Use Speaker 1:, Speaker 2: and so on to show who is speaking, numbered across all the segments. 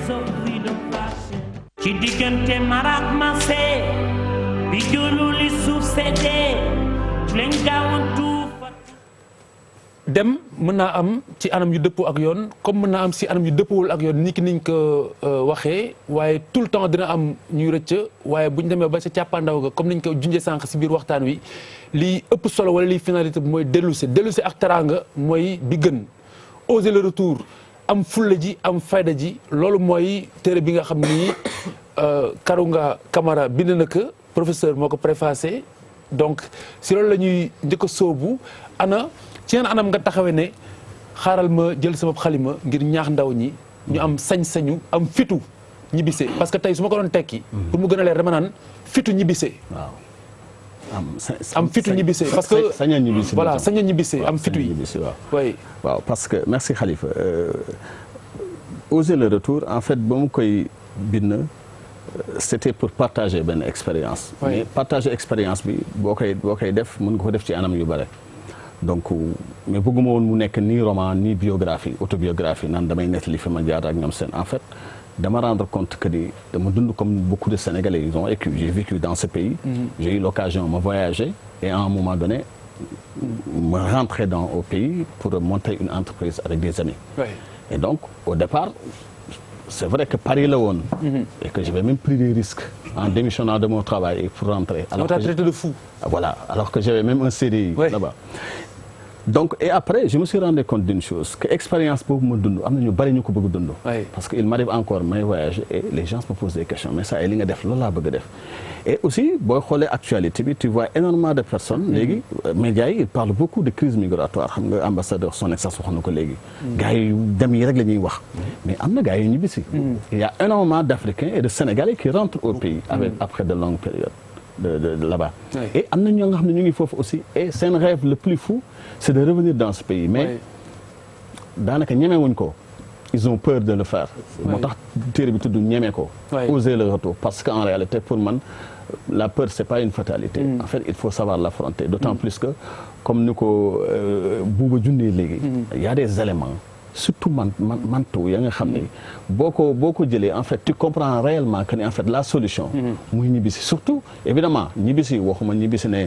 Speaker 1: of freedom passing. ci diggante marak mase bi julu li suuf seddee leen gaawantu
Speaker 2: dem mën naa am ci anam yu dëppoo ak yoon comme mën naa am si anam yu dëppoowul ak yoon ni ki niñ ko waxee waaye tout le temps dina am ñuy rëcc waaye bu ñu demee ba sa càppaandaw ga comme niñ ko junjee sànq si biir waxtaan wi lii ëpp solo wala lii finalité bi mooy dellusi ak teraanga mooy bi gën oser le retour am fulla ji am fayda ji loolu mooy téere bi nga xam ni Karunga Kamara bind na ko professeur moo ko préfacé donc si loolu la ñuy njëkk a sóobu ci yenn anam nga taxawee ne xaaral ma jël sama xalima ngir ñaax ndaw ñi ñu am sañ-sañu am fitu ñibbisee parce que tey su ma ko doon tekki pour mu gën a leer dama naan fitu ñibbisee waaw am fitu ñibbisee parce que
Speaker 3: saña ñibbisee
Speaker 2: voilà saña ñibbisee am fitu yi
Speaker 3: waaw parce que merci Khalifa oser le retour en fait ba mu koy bind c'était pour partager benn expérience mais partager expérience bi boo koy def mën nga ko def ci anam yu bare donc mais bëgguma woon mu nekk ni roman ni biographie autobiographie naan damay nettali fi ma jaar ak ñoom seen en fait dama rendre compte que ni dama dund comme beaucoup de Sénégalais ils ont vécu j'ai vécu dans ce pays j'ai eu l'occasion de voyager et à un moment donné me rentrer au pays pour monter une entreprise avec des amis et donc au départ c'est vrai que Paris la woon et que j'avais même pris des risques en démissionnant de mon travail pour rentrer
Speaker 2: alors que traité de fou
Speaker 3: voilà alors que j'avais même un CDI là-bas donc et après je me suis rendu compte d'une chose que expérience boobu ma dund am na ñu bari ñu ko bëgg dund parce que il m'arrive encore may voyager et les gens me posent des questions mais ça li nga def loolu laa bëgg a def et aussi booy xoolee actualité bi tu vois énormément de personnes léegi médias yi ils parlent beaucoup de crise migratoire xam nga ambassadeur son excellence wax na ko léegi gars yi dem yi rek la ñuy wax mais am na gars yi ñibbisi il y a énormément d'Africains et de Sénégalais qui rentrent au pays après de longues périodes de là-bas et am na ñoo nga xam ne ñu ngi foofu aussi et seen rêve le plus fou c'est de revenir dans ce pays mais daanaka ñemewuñ ko ils ont peur de le faire moo tax téere bi tudd ñeme ko oser le retour parce qu'en réalité pour man la peur c'est pas une fatalité en fait il faut savoir l'affronter d'autant plus que comme ni ko Bouba jundee léegi il y a des éléments surtout mantu ya nga xam ne boo ko jëlee en fait tu comprends réellement que ni en fait la solution muy ñibbisi surtout évidemment ñibbisi waxuma ñibbisi ne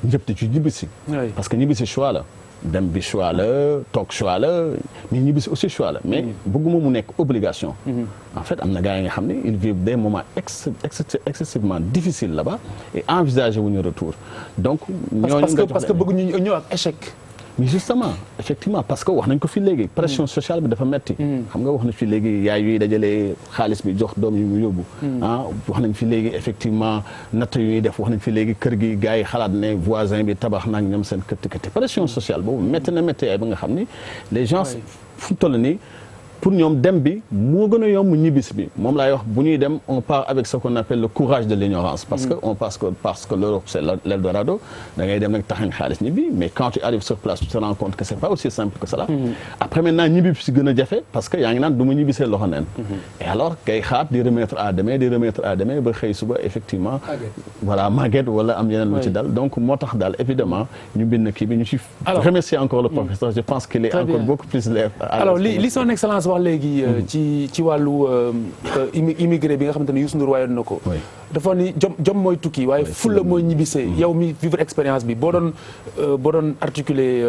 Speaker 3: njëpte ci ñibbisi parce que ñibbisi choix la dem bi choix la toog choix la mais ñibbisi aussi choix la mais bëgguma mu nekk obligation en fait am na gars yi nga xam ne ils vivent des moments excessivement difficiles là-bas et envisager wuñu retour donc
Speaker 2: parce que bëgg ñu ñëw ak échec
Speaker 3: mais justement effectivement parce que wax nañ ko fi léegi pression sociale bi dafa metti xam nga wax nañ fi léegi yaay yuy dajale xaalis bi jox doom yu mu yóbbu wax nañ fi léegi effectivement natt yuy def wax nañ fi léegi kër gi gars yi xalaat ne voisin bi tabax naag ñoom seen këtt pression sociale boobu métti na métti yaay ba nga xam ni les gens fu toll nii pour ñoom dem bi moo gën a yomb ñibbis bi moom laay wax bu ñuy dem on part avec ce qu'on appelle le courage de l'ignorance parce que l'Europe c'est l'Eldorado da ngay dem nag taxañ xaalis ñibbi mais quand tu arrives sur place tu te rends compte que c'est pas aussi simple que cela après maintenant ñibbi bi si gën a jafe parce que yaa ngi naan du ma ñibbisee loxo neen et alors kay xaat di remettre à demain ba xëy suba effectivement voilà màgget wala am yeneen lu ci dal donc moo tax daal évidemment ñu bind kii bi ñu ci remercier encore le professeur je pense qu'il est encore beaucoup plus
Speaker 2: alors li son excellence wax léegi ci wàllu immigré bi nga xamante ne Youssou Ndour waayoon na ko dafa ni jom mooy tukki waaye fulla mooy ñibbisee yow mi vivre expérience bi boo doon articuler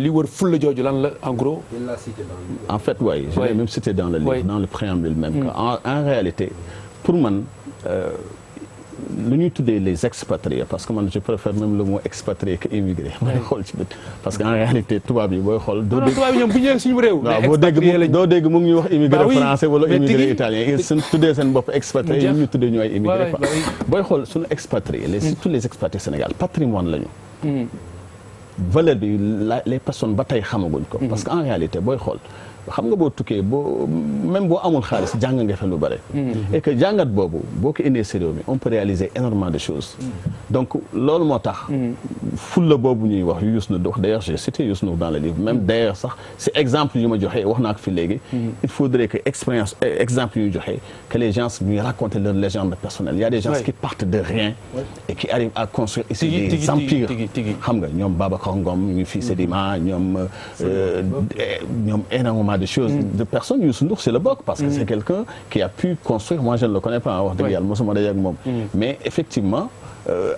Speaker 2: li wër fulla jooju lan la en gros
Speaker 3: en fait oui je l'ai même cité dans le livre dans le préambule même en réalité pour man lu ñuy tuddee les expatriés parce que man je préfère même le mot expatrié que immigré mooy xool ci bët parce que en réalité tubaab yi booy xool
Speaker 2: tubaab yi ñoom bu ñëwee suñu réew
Speaker 3: waaw doo dégg mu ngi ñuy wax immigré français wala immigré italien ils suñ tuddee seen bopp expatrié yi ñu tuddee ñu ay immigré quoi booy xool suñu expatrié surtout les expatriés Sénégal patrimoine lañu valeur bi les personnes ba tey xamaguñ ko parce que en réalité booy xool xam nga boo tukkee même boo amul xaalis jàng nga fa lu bare et que jàngat boobu boo ko indee si réew mi on peut réaliser énormément de choses donc loolu moo tax fulla boobu ñuy wax Youssou Ndour d'ailleurs j'ai cité Youssou Ndour dans le livre même d'ailleurs sax si exemple yu ma joxee wax naa ko fi léegi il faudrait que exemple yu joxee que les gens ñuy raconter leur légende personnelle il y a des gens qui partent de rien et qui arrivent à construire ici des empires xam nga ñoom Babacar Ngom ñu ngi fii Sedima ñoom énormément des choses de personnes. Youssou Ndour c'est le bokk parce que c'est quelqu'un qui a pu construire, moi je ne le connais pas wax dëgg yàlla mosuma daje ak moom mais effectivement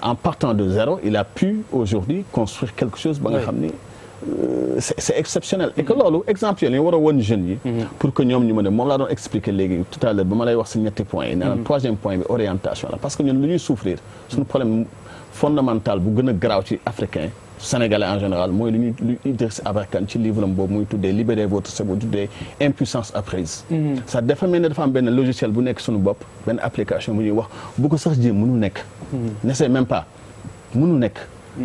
Speaker 3: en partant de zéro il a pu aujourd'hui construire quelque chose ba nga xam ni c'est exceptionnel et que loolu exemple yi war a woon jeunes yi pour que ñoom ñu mën a moom laa doon expliquer léegi tout à l'heure ba ma lay wax si ñetti points yi nee na troisième point bi orientation la parce que ñun lu ñuy souffrir suñu problème fondamental bu gën a garaaw ci africain sénégalais en général mooy lu ñuy Idriss Aberkane ci livre am boobu muy tuddee libérer votre cerveau tuddee impuissance apprise ça dafa mel ne dafa am benn logiciel bu nekk suñu bopp benn application bu ñuy wax bu ko sax jéem mënul nekk n'essaie même pas mënul nekk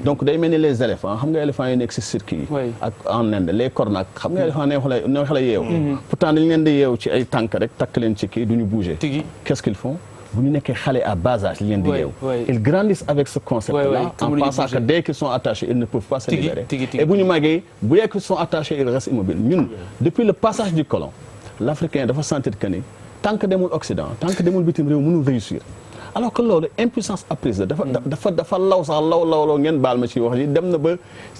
Speaker 3: donc day mel ni les éléphants xam nga éléphants yi nekk si cirque yi ak en Inde les cornacs xam nga éléphants neex la yeew pourtant dañu leen di yeew ci ay tànk rek takk leen ci kii du ñu bouger qu'est-ce qu'ils font bu ñu nekkee xale à bas âge li leen di yeew ils grandissent avec ce concept-là en pensant que dès qu'ils sont attachés ils ne peuvent pas se libérer et bu ñu màggee bu yee qu'ils sont attachés ils restent immobiles ñun depuis le passage du colon l'Africain dafa sentir que ni tant que demul Occident tant que demul bitim réew mënul réussir alors que loolu impuissance apprise la dafa law sax law ngeen baal ma ci wax ji dem na ba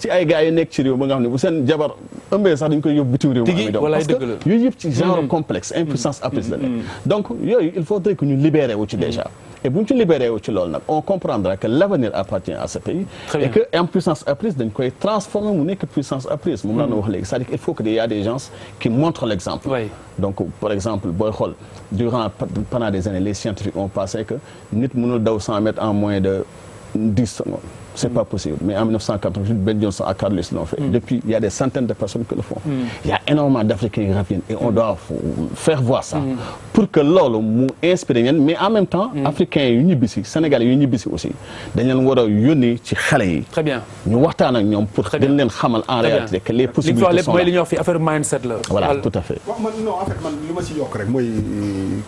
Speaker 3: ci ay gars yi nekk ci réew ba nga xam ne bu seen jabar ëmbee sax dañu koy yóbbu bitim réew parce que yooyu yëpp ci genre complexe impuissance apprise la nekk donc yooyu il faudrait que ñu libéré wu ci déjà et bu ñu ci libéré wu ci loolu nag on comprendra que l'avenir appartient à ce pays et que impuissance apprise dañ koy transformer mu nekk puissance apprise moom laa na wax léegi c'est-à-dire qu'il faut que il y a des gens qui montrent l'exemple donc par exemple booy xool pendant des années les scientifiques ont pensé que nit mënul daw 100 mètres en moins de 10 secondes c'est pas possible mais en 1988 Ben Johnson à Carlis l'ont fait depuis il y a des centaines de personnes qui le font il y a énormément d'Africains qui reviennent et on doit faire voir ça pour que loolu mu inspiré ñen mais en même temps africains yu ñibbisi sénégalais yu ñibbisi aussi dañ leen war a yónni ci xale yi
Speaker 2: très bien
Speaker 3: ñu waxtaan ak ñoom pour dañ leen xamal en réalité que les possibilités sont
Speaker 2: là li ñuy wax fi affaire mindset la
Speaker 3: voilà tout à fait
Speaker 4: man non en fait man li ma ci yokk rek mooy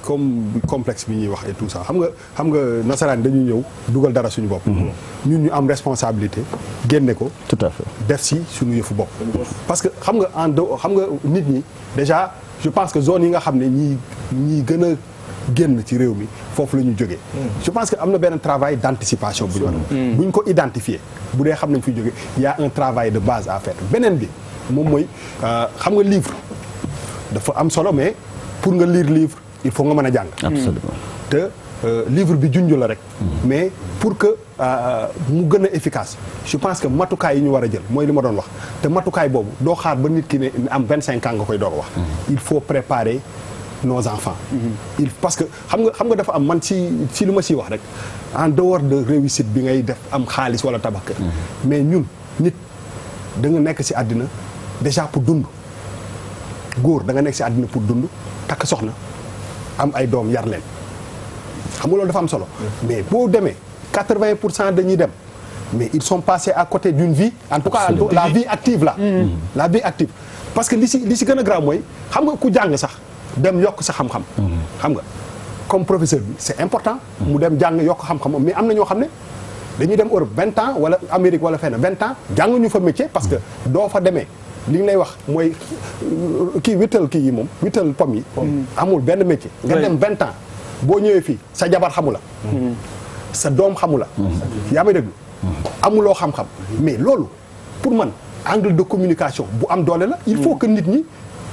Speaker 4: comme complexe bi ñuy wax et tout ça xam nga nasaraan dañuy ñëw dugal dara suñu bopp ñun ñu am responsabilité génne ko
Speaker 3: tout à fait
Speaker 4: def si suñu yëfu bopp parce que xam nga nit ñi déjà je pense que zone yi nga xam ne ñi gën a génn ci réew mi foofu la ñu jógee je pense que am na benn travail d'anticipation bu ñu war bu ñu ko identifier bu dee xam nañ fi jógee il y a un travail de base à faire beneen bi moom mooy xam nga livre dafa am solo mais pour nga lire livre il faut nga mën a jàng
Speaker 3: absolument
Speaker 4: te livre bi junj la rek mais pour que mu gën a efficace je pense que matukaay yi ñu war a jël mooy li ma doon wax te matukaay boobu doo xaar ba nit ki ne am 25 ans nga koy doog a wax il faut préparer nos enfants parce que xam nga dafa am man si lu ma siy wax rek en dehors de réussite bi ngay def am xaalis wala tabax kër mais ñun nit da nga nekk si àddina déjà pour dund góor da nga nekk si àddina pour dund takk soxna am ay doom yar leen xam nga loolu dafa am solo mais boo demee 80% dañuy dem mais ils sont passés à côté d'une vie en tout cas la vie active là la vie active parce que li si gën a grave mooy xam nga ku jàng sax dem yokk sa xam-xam xam nga comme professeur bi c'est important mu dem jàng yokk xam-xam mais am na ñoo xam ne dañuy dem Europe 20 ans wala Amérique wala fenn 20 ans jànguñu fa métier parce que doo fa demee li ñu lay wax mooy kii wittal pom yi amul benn métier nga dem 20 ans boo ñëwee fii sa jabar xamu la sa doom xamu la yaa may déglu amuloo xam-xam mais loolu pour man angle de communication bu am doole la il faut que nit ñi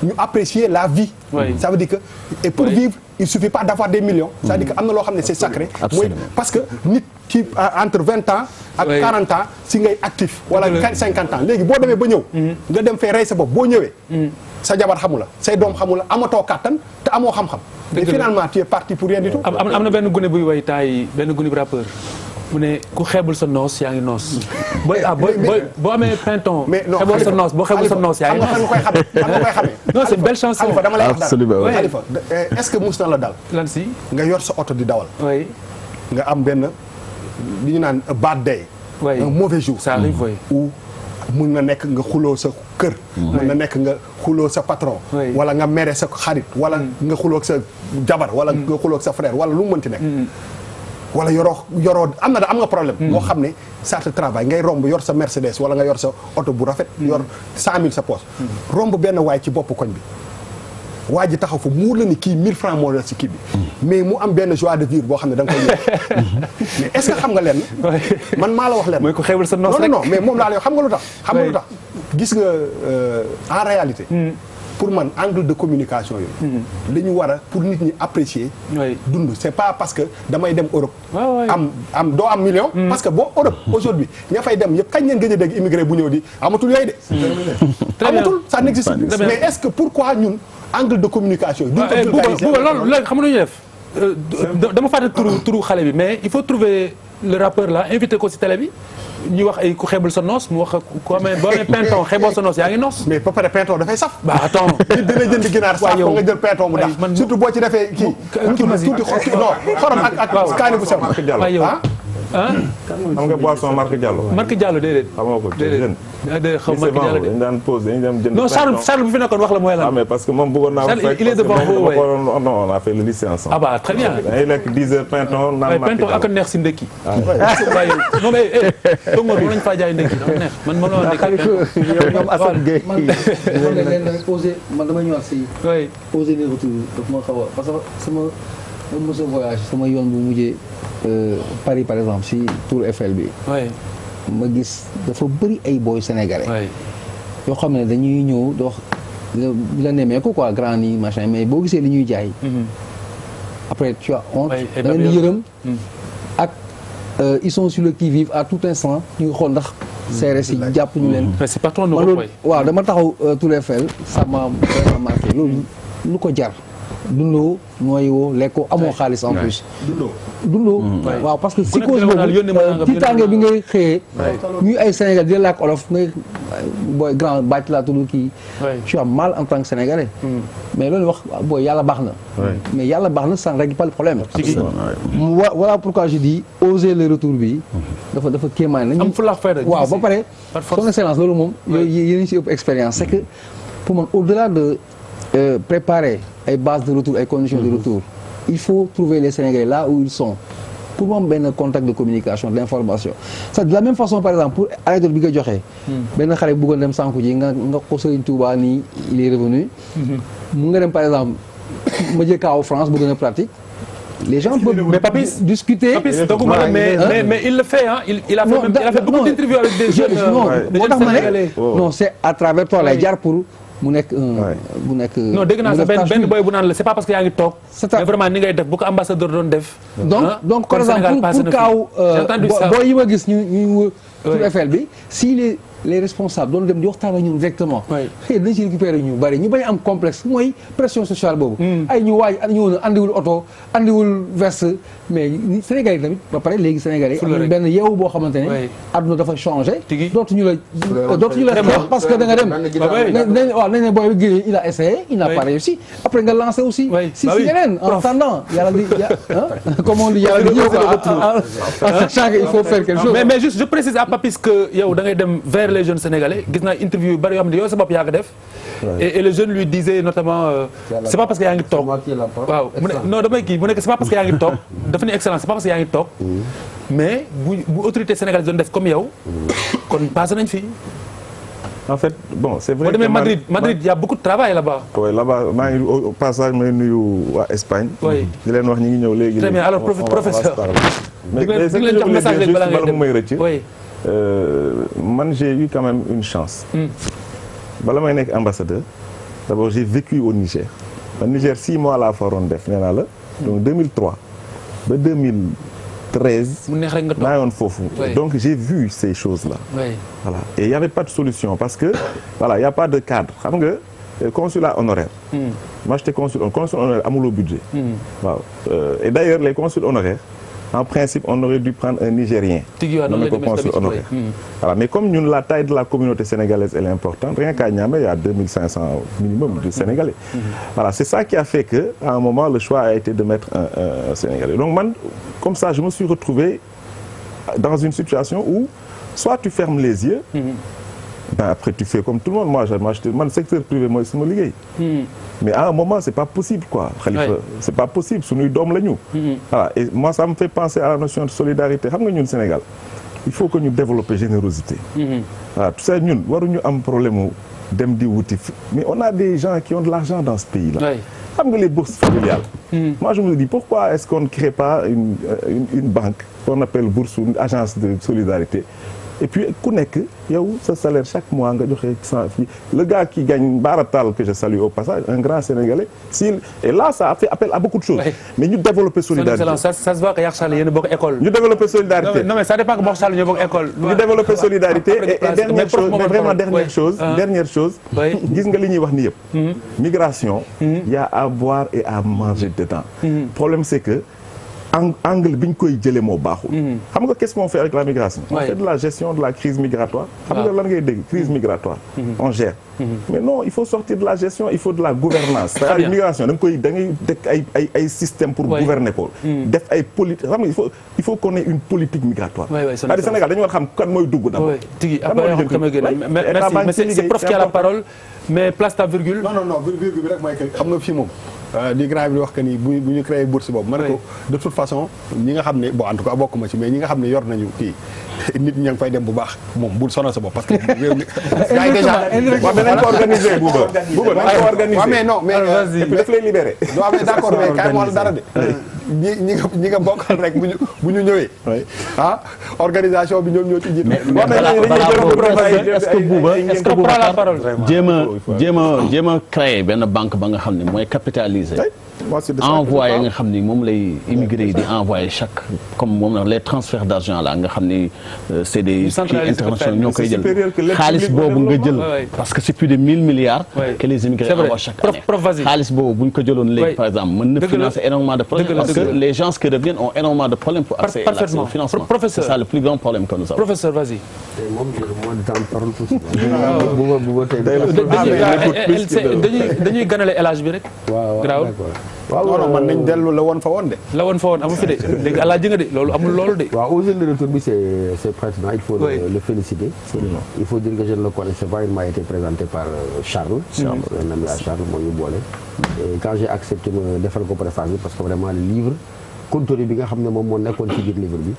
Speaker 4: ñu apprécier la vie ça veut dire que et pour vivre il suffit pas d'avoir des millions ça veut dire que am na loo xam ne c'est sacré mooy parce que nit ci entre 20 ans ak 40 ans si ngay actif wala 50 ans léegi boo demee ba ñëw nga dem fee rey sa bopp boo ñëwee sa jabar xamu la say doom xamu la amatoo kàttan te amoo xam-xam et finalement tu es parti pour rien du tout
Speaker 2: am na benn gune buy way taay benn gune bu rappeur mu ne ku xeebul sa noos yaa ngi noos. boo amee pinton. mais non xeebul sa noos boo xeebul sa noos yaa ngi noos. xam nga koy xamee. non c'est une belle chanson.
Speaker 4: Khalifa dama lay wax dara Khalifa est-ce que mus na la dal.
Speaker 2: lan si.
Speaker 4: nga yor sa oto di dawal.
Speaker 2: oui.
Speaker 4: nga am benn li ñu naan bad day.
Speaker 2: oui
Speaker 4: un mauvais jour.
Speaker 2: ça arrive oui.
Speaker 4: ou mun na nekk nga xuloo sa kër. mun na nekk nga xuloo sa patron. wala nga mere sa xarit. wala nga xuloo sa jabar. wala nga xuloo sa frère wala lu mu mënti nekk. wala yoroo am nga problème. moo xam ne ça te travaille ngay romb yor sa Mercedes wala nga yor sa oto bu rafet. yor 100 000 sa poche. romb benn waay ci bopp koñ bi. waa ji taxaw fa muur la ni kii 1000 francs moo la si kii bi. mais mu am benn joie de vivre boo xam ne da nga koy yëg. mais est-ce que xam nga lenn. man maa la wax lenn.
Speaker 2: mooy ko xewul sa noos rek
Speaker 4: non mais moom laa lay xam nga lu tax. xam nga lu tax gis nga en réalité. pour man angle de communication yooyu. li ñu war a pour nit ñi apprécier. dund c'est pas parce que damay dem Europe. doo am million. parce que boo Europe aujourd'hui ña fay dem yëpp kañ ngeen gëj a dégg immigré bu ñëw di amatul yooyu de. amatul ça n'existe plus. mais est-ce que pourquoi ñun angle de communication. duñ ko vulgariser
Speaker 2: loolu léegi xam nga lu ñuy def dama fàtte turu xale bi mais il faut trouver le rappeur là invité ko ci télé bi. ñuy wax ay ku xeebal sa noos mu wax ko amee boo amee pinton xeeboo sa noos yaa ngi noos.
Speaker 4: mais ba pare pinton dafay saf.
Speaker 2: bah attends
Speaker 4: nit dina jënd ginaar saaf ko nga jël pinton mu dax surtout boo ci defee kii. tuuti xorom ak kaani bu sew.
Speaker 2: waaw yow
Speaker 5: xam nga boisson Marc Diallo.
Speaker 2: Marc Diallo déedéet.
Speaker 5: xamoo ko déedéet.
Speaker 2: déedéet xaw Marc Diallo
Speaker 5: dañu daan pause dañu dem jënd.
Speaker 2: non Charles bu fi nekkoon wax la mooy lan.
Speaker 5: ah mais parce que moom bëggoon naa.
Speaker 2: Charles il est devant vous ouais.
Speaker 5: non on a fait le lycée ensemble.
Speaker 2: ah bah très bien.
Speaker 5: dañuy lekk 10 heures pinton naan Marc
Speaker 2: pinton ak a neex si ndekki. waaye non mais tongoor mën nañu faa jaay ndekki dafa neex man mënoo ndekki.
Speaker 3: ñoom Assane Gueye.
Speaker 6: man damay ñëwaat si.
Speaker 2: oui
Speaker 6: oser les retours daf ma xaw a parce que sama mos a voyage sama yoon bu mujjee Paris par exemple si Tour Eiffel bi.
Speaker 2: oui
Speaker 6: ma gis dafa bëri ay boy sénégalais.
Speaker 2: oui
Speaker 6: yoo xam ne dañuy ñëw di wax la nemee ko quoi grand yi machin mais boo gisee li ñuy jaay. après tu as honte. da nga ni yërëm. ak ils sont sur le qui-vive à tout instant ñu ngi xool ndax. seere si jàpp ñu leen.
Speaker 2: c'est pas trop
Speaker 6: waaw dama taxaw Tour Eiffel ça m'a vraiment marqué loolu lu ko jar. dundoo nooyoo lekkoo amoo xaalis en plus. dundoo waaw parce que psychose boobu tiitaange bi ngay xëyee. ñuy ay Sénégal di làkk olof ngay booy grand bàcc laa tudd kii. tu as mal en tant que Sénégalais. mais loolu wax booy yàlla baax na. mais yàlla baax na ça ne règle pas le problème. voilà pourquoi je dis oser le retour bi. dafa kéemaan nañu.
Speaker 2: am fulaax fayda
Speaker 6: waaw ba pare. son excellence loolu moom. yooyu yéen si ëpp expérience c'est que pour man au-delà de préparer ay bases de retour ay conditions de retour il faut trouver les Sénégalais là où ils sont pour moom benn contact de communication d'information c'est de la même façon par exemple pour anecdote bi nga joxee benn xale bëggoon dem sànku ji nga ko Serigne Touba nii il est revenu mu nga dem par exemple ma jël cas France bu gën a pratique les gens peuvent discuter.
Speaker 2: mais il le fait hein il a fait beaucoup d'interviews avec des jeunes Sénégalais.
Speaker 6: non c'est à travers toi lay jaar pour mu nekk
Speaker 2: non dégg naa sax benn boy bu naan la c'est pas parce que yaa ngi toog. mais vraiment ni ngay def bu ko ambassadeur doon def.
Speaker 6: donc par exemple pour kaaw boy yi ma gis ñu Tour Eiffel bi si les responsables doon dem di waxtaan ak ñun directement. xëy na dañ si récupérer ñu bari ñu bañ am complexe mooy pression sociale boobu. ay ñu waaj ñëw na andiwul oto andiwul veste mais Sénégal yi tamit ba pare léegi Sénégal yi. am na benn yeewu boo xamante ne. àdduna dafa changé. dootuñu la xeex parce que da nga dem. waaw nañ ne booy bi il a essayé il n'a pas réussi après nga lancé aussi. si yeneen en attendant yàlla di comme on dit yàlla di ñëw quoi sachant qu'il faut faire quelque chose.
Speaker 2: mais juste je précise à Papis que yow da ngay dem vers les jeunes sénégalais gis naa interview yu bari yoo xam ne yow sa bopp yaa ko def. et les jeunes lui disaient notamment c'est pas parce que yaa ngi toog waaw non damay kii mu nekk c'est pas parce que yaa ngi toog dafa ni excellence c'est pas parce que yaa ngi toog mais bu autorité sénégalaise doon def comme yow kon passé nañ fii.
Speaker 5: en fait bon c'est vrai
Speaker 2: que Madrid y a beaucoup de travail là-bas.
Speaker 5: oui là-bas maa ngi au passage may nuyu waa Espagne.
Speaker 2: oui
Speaker 5: di leen wax ñi ngi ñëw léegi.
Speaker 2: très bien alors professeur.
Speaker 5: mais
Speaker 2: di leen jox message rek balaa ngay dem
Speaker 5: may rëcc. man j'ai eu quand même une chance. bala may nekk ambassadeur d'abord j'ai vécu au Niger. au Niger 6 mois laa fa waroon def nee naa la. donc 2003 ba 2013.
Speaker 2: mu neex rek nga toog
Speaker 5: maa yoon foofu. donc j'ai vu ces choses-là. voilà et il y avait pas de solution parce que voilà il y a pas de cadre xam nga consulat honoraire. moi j'étais consul honoraire amuloo budget. waaw et d'ailleurs les consuls honoraires. en principe on aurait dû prendre un Nigérien. nommé ko consul honoraire. voilà mais comme ñun la taille de la communauté sénégalaise elle est importante rien qu'à Niamey il y a 2500 minimum de Sénégalais. voilà c'est ça qui a fait que à un moment le choix a été de mettre un Sénégalais donc man comme ça je me suis retrouvé dans une situation où soit tu fermes les yeux. Ben après tu fais comme tout le monde man secteur privé mooy sama liggéey. mais à un moment c'est pas possible quoi. Khalifa c'est pas possible suñuy doom la ñu. voilà et moi ça me fait penser à la notion de solidarité xam nga ñun Sénégal il faut que ñu développer générosité. voilà tout ça ñun waruñu am problème mu dem di wuti mais on a des gens qui ont de l'argent dans ce pays là. xam nga les bourses familiales. moi je me dis pourquoi est-ce qu'on ne crée pas une banque qu'on appelle bourse ou une agence de solidarité. et puis ku nekk yow sa salaire chaque mois nga joxe 100 fii le gars qui gagne Baratal que je salue au passage un grand Sénégalais et là ça a fait appel à beaucoup de choses mais ñu développer solidarité
Speaker 2: ça se voit que Yakhya Sall yéen a bokk école
Speaker 5: ñu développer solidarité
Speaker 2: non mais ça dépend que Yakhya Sall ñoo bokk école
Speaker 5: ñu développer solidarité et dernière chose mais vraiment dernière chose gis nga li ñuy wax ni yëpp migration il y a à boire et à manger dedans problème c'est que angle bi ñu koy jëlee moo baaxul. xam nga qu'est-ce qu'on fait avec la migration. on fait de la gestion de la crise migratoire. xam nga lan ngay dégg crise migratoire. on gère. mais non il faut sortir de la gestion il faut de la gouvernance c'est-à-dire migration da ngay teg ay système pour gouverner ko. def ay politique xam nga il faut qu'on ait une politique migratoire. c'est-à-dire Sénégal dañu war xam kan mooy dugg d'abord.
Speaker 2: merci c'est prof qui a la parole mais place ta virgule.
Speaker 4: non virgule bi rek mooy que xam nga fii moom. li grand bi wax que ni bu ñu créé bourse boobu. ma ne ko de toute façon ñi nga xam ne bon en tout cas bokk ma ci mais ñi nga xam ne yor nañu kii nit ñi ña ngi fay dem bu baax moom bul sonal sa bopp parce que réew mi. gars yi déjà
Speaker 5: waaw mais nañ ko organiser Bouba nañ ko organiser.
Speaker 4: waaw mais non mais
Speaker 5: et puis daf lay libérer.
Speaker 4: non mais d'accord mais kaay ma wax dara de. ñi nga bokkal rek bu ñu ñëwee. organisation bi ñoom ñoo ci jiitu.
Speaker 3: mais est-ce que Bouba jéem a créer benn banque ba nga xam ne mooy capitaliser. envoyé nga xam ni moom lay immigré yi di envoyé chaque comme moom la les transferts d'argent là nga xam ni c'est des kii internationaux ñoo koy jël xaalis boobu nga jël parce que c'est plus de 1000 milliards que les immigrés envoient chaque année xaalis boobu bu ñu ko jëloon léegi par exemple mën na financer énormément de projets parce que les gens qui reviennent ont énormément de problèmes pour accéder au financement c'est ça le plus grand problème que nous avons.
Speaker 2: Professeur, vas-y. dañuy ganale élage bi rek.
Speaker 6: waaw
Speaker 4: non man nañ dellu la woon fa woon de.
Speaker 2: la woon fa woon amu fi de léegi àlla ji nga de loolu amul loolu de.
Speaker 7: waaw aux jeunes de retour bi c'est pertinent il faut le féliciter. il faut dire que je ne le connaissais pas il m'a été présenté par Charles. un ami à Charles moo ñu boole. et quand j'ai accepté ma defal ko préface bi parce que vraiment le livre contenu bi nga xam ne moom moo nekkoon ci biir livre bi.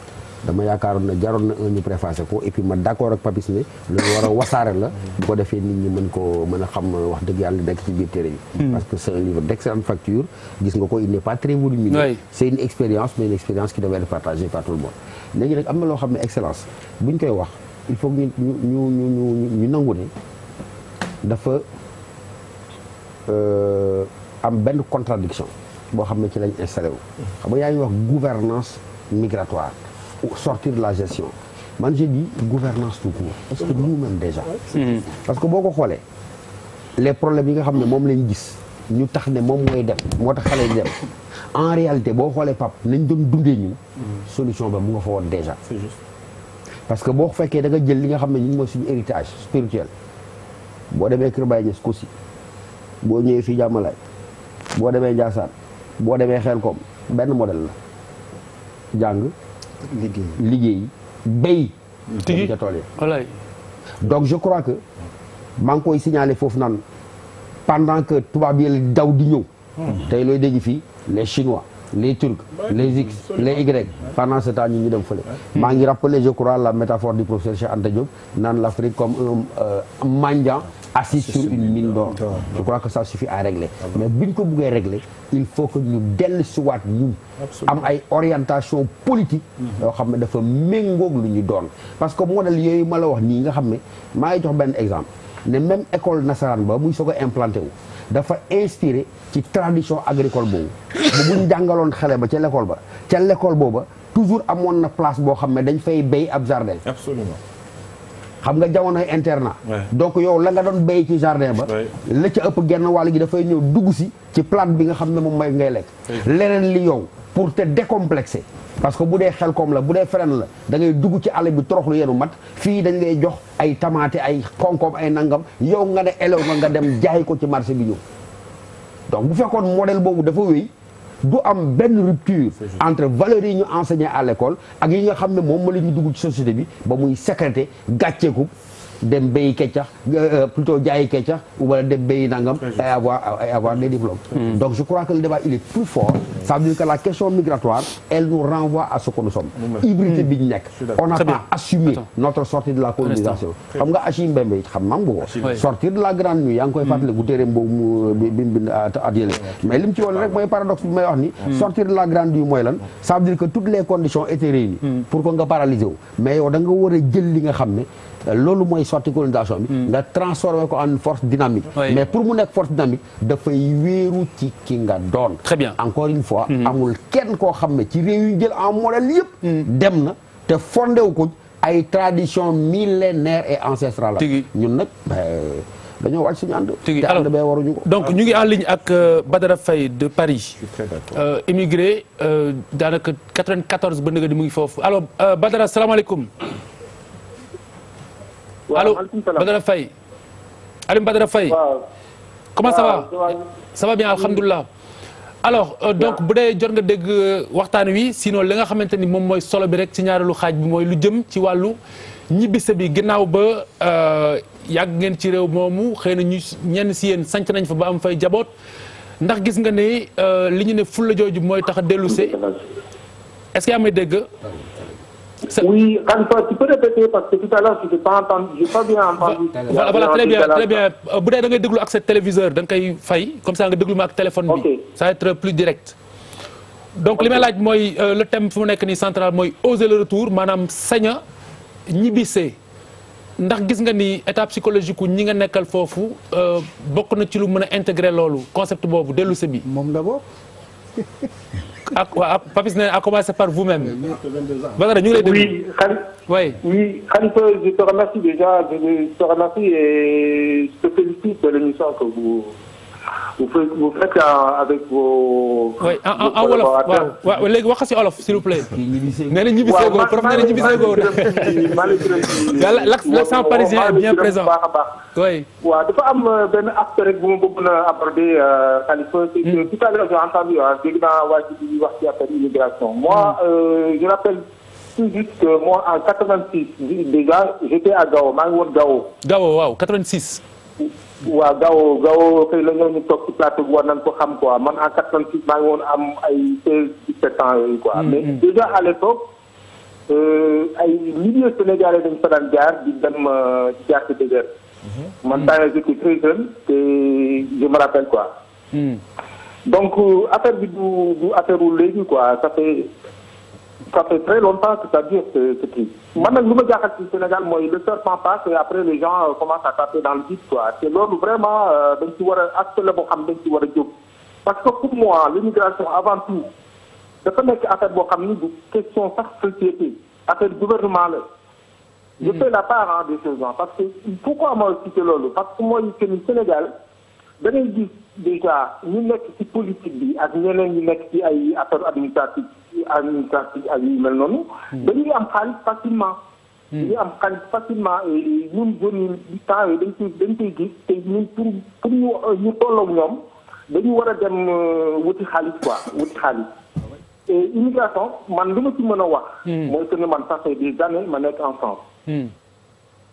Speaker 7: dama yaakaaroon ne jaroon na ñu préfacé ko et puis ma d'accord ak Papis ne lu ñu war a wasaare la bu ko defee nit ñi mën a xam wax dëgg yàlla nekk ci biir téere bi parce que c'est un livre d'excellente facture gis nga ko il n'est pas très volumineux c'est une expérience mais une expérience qui devait être partagée par tout le monde léegi nag am na loo xam ne excellence bu ñu koy wax il faut que ñu nangu ne dafa am benn contradiction boo xam ne ci lañ installé wu xam nga yaa ngi wax gouvernance migratoire sortir de la gestion man j'ai dit gouvernance tout court parce que nous-mêmes déjà parce que boo ko xoolee les problèmes yi nga xam ne moom lañ gis ñu tax ne moom mooy dem moo tax xale yi dem en réalité boo xoolee pap nañ doon dundee ñun solution ba mu nga fa woon déjà c'est juste parce que boo fekkee da nga jël li nga xam ne ñun mooy suñu héritage spirituel boo demee Kër Baye Niass Kossy boo ñëwee fii Jàmmalaay boo demee Ndiassane boo demee Xelkom benn modèle la jàng liggéey béy
Speaker 2: tigi
Speaker 7: ca tool
Speaker 2: yi
Speaker 7: donc je crois que maa ngi koy signaler foofu naan pendant que tubaab yi daw di ñëw tey looy dégg fii les chinois les turcs les x les y pendant ce temps ñu dem fële maa ngi rappeler je crois la métaphore du professeur Cheikh Anta Diop naan l'Afrique comme un mendiant assis sur une mine d'or je crois que ça suffit à régler mais bi ñu ko buggee régler il faut que ñu dellu siwaat ñu am ay orientation politique yoo xam ne dafa méngoog lu ñu doon parce que modèle yooyu ma la wax nii nga xam ne maa ngi jox benn exemple ne même école nasaraan ba muy soog a implanté wu dafa inspiré ci tradition agricole boobu bu ñu jàngaloon xale ba ca l'école booba toujours amoon na place boo xam ne dañ fay béy ab jardin
Speaker 5: absolument
Speaker 7: xam nga jamonoy internat donc yow la nga doon béy ci jardin ba la ca ëpp genn wàll gi dafay ñëw dugg si ci plate bi nga xam ne moom may ngay lekk leneen li yow pour te décomplexer parce que bu dee Xelkom la bu dee feneen la da ngay dugg ci àll bi toroxlu yenu mat fii dañ lay jox ay tamaate ay konkoom ay nangam yow nga ne elew nga dem jaay ko ci marché bi ñëw donc bu fekkoon modèle boobu dafa wéy du am benn rupture entre valeurs yi ñu enseigné à l'école ak yi nga xam ne moom la ñu dugg ci société bi ba muy sécréter gàcceeku dem béyi keccax plutôt jaayi keccax ou wala dem béyi nangam et avoir des diplômes donc je crois que le débat il est plus fort Ça veut dire que la question migratoire, elle nous renvoie à ce que nous sommes. Hybridité bi ñu nekk. On n'a pas assumé notre sortie de la colonisation. xam nga Achille Mbembe xam nga ko. Sortir de la grande nuit yaa ngi koy fàttali gu téereem boobu bi bind at yële. Mais li mu ci woon rek mooy paradoxe bi may wax ni. Sortir de la grande nuit mooy lan. Ça veut dire que toutes les conditions étaient réunies. pour que nga paralyser wu. mais yow da nga war a jël li nga xam ne. loolu mooy sorti colonisation bi. nga transformé ko en une force dynamique. mais pour mu nekk force dynamique dafay wéeru ci ki nga doon.
Speaker 2: très bien
Speaker 7: encore une fois. amul kenn koo xam ne ci réew yu jël en modèle yëpp. dem na te fondé wu ko ay tradition millénaire et ancestrale la. ñun nag dañoo wàcc suñu ànd. te ànd bee waruñu ko.
Speaker 2: donc ñu ngi en ligne ak Badara Faye de Paris. immigré daanaka 94 ba nga di mu ngi foofu alors Badara salaamaaleykum. Allô Badara Faye Alioune Badara Faye comment ça va ça va bien alhamdulilah alors donc bu dee jot nga dégg waxtaan wi sinon li nga xamante ni moom mooy solo bi rek ci ñaareelu xaaj bi mooy lu jëm ci wàllu ñibbise bi ginnaaw ba yàgg ngeen ci réew moomu xëy na ñu ñenn si yéen sanc nañ fa ba am fay jaboot ndax gis nga ne li ñu ne fulla jooju mooy tax a dellusee est-ce que yaa may dégg.
Speaker 8: Oui, Khalifa, tu peux répéter parce que tout à l'heure, je n'ai pas entendu, j'ai pas bien entendu.
Speaker 2: Voilà, très bien, très bien. Bu dee da ngay déglu ak sa téléviseur da nga koy fay comme ça nga déglu ma ak téléphone bi. Ça va être plus direct. Donc li may laaj mooy le thème fu mu nekk nii central mooy oser le retour maanaam sañ a ñibbisee ndax gis nga ni état psychologique wu ñi nga nekkal foofu bokk na ci lu mën a intégrer loolu concept boobu dellusi bi.
Speaker 6: moom d'abord.
Speaker 2: Papis ne a commencé par vous-même. Badara ñu ngi lay déglu.
Speaker 8: Oui, Khalifa, je te remercie déjà, je te remercie et je te félicite de l'émission que vous faites avec vos.
Speaker 2: Oui, en wolof waaw léegi wax si olof s'il vous plaît. nee na ñibbisee góor prof nee na ñibbisee góor. L'accent parisien est bien présent. Oui.
Speaker 8: waaw dafa am benn aspect rek bu ma bëggoon a aborder Khalifa. Tout à l'heure j'ai entendu dégg naa waa ji di wax ci affaire immigration. Moi je rappelle tout juste que moi en 86 déjà j'étais à Gao maa ngi woon Gao.
Speaker 2: Gao waaw 86.
Speaker 8: waaw Gao xëy na ñoo ñu toog ci plateau bi war nañ ko xam quoi man en 86 maa ngi woon am ay 16-17 ans yooyu quoi. mais déjà à l'époque ay milliers Sénégalais dañ fa daan jaar di dem jaar ci désert. man temps j'étais très jeune te je me rappelle quoi. donc affaire bi du affaire wu léegi quoi ça fait très longtemps que ça dure ce truc. man nag lu ma jaaxal ci Sénégal mooy le serpent passe et après les gens commencent à taper dans le vide quoi te loolu vraiment dañ ci war a aspect la boo xam dañ ci war a jóg. parce que pour moi l'immigration avant tout dafa nekk affaire boo xam ni du question sax société affaire gouvernement la. je fais la part des choses parce que pourquoi ma cité loolu parce que mooy que ni Sénégal da ngay gis déjà ñu nekk ci politique bi ak ñeneen ñu nekk ci ay affaires administratives ak yu mel noonu. dañuy am xaalis facilement. dañuy am xaalis facilement et ñun jeunes yi temps yii dañ koy gis te ñun pour ñu tolloog ñoom dañu war a dem wuti xaalis quoi wuti xaalis. et immigration man li ma ci mën a wax. mooy que ne man ça fait des années ma nekk en France.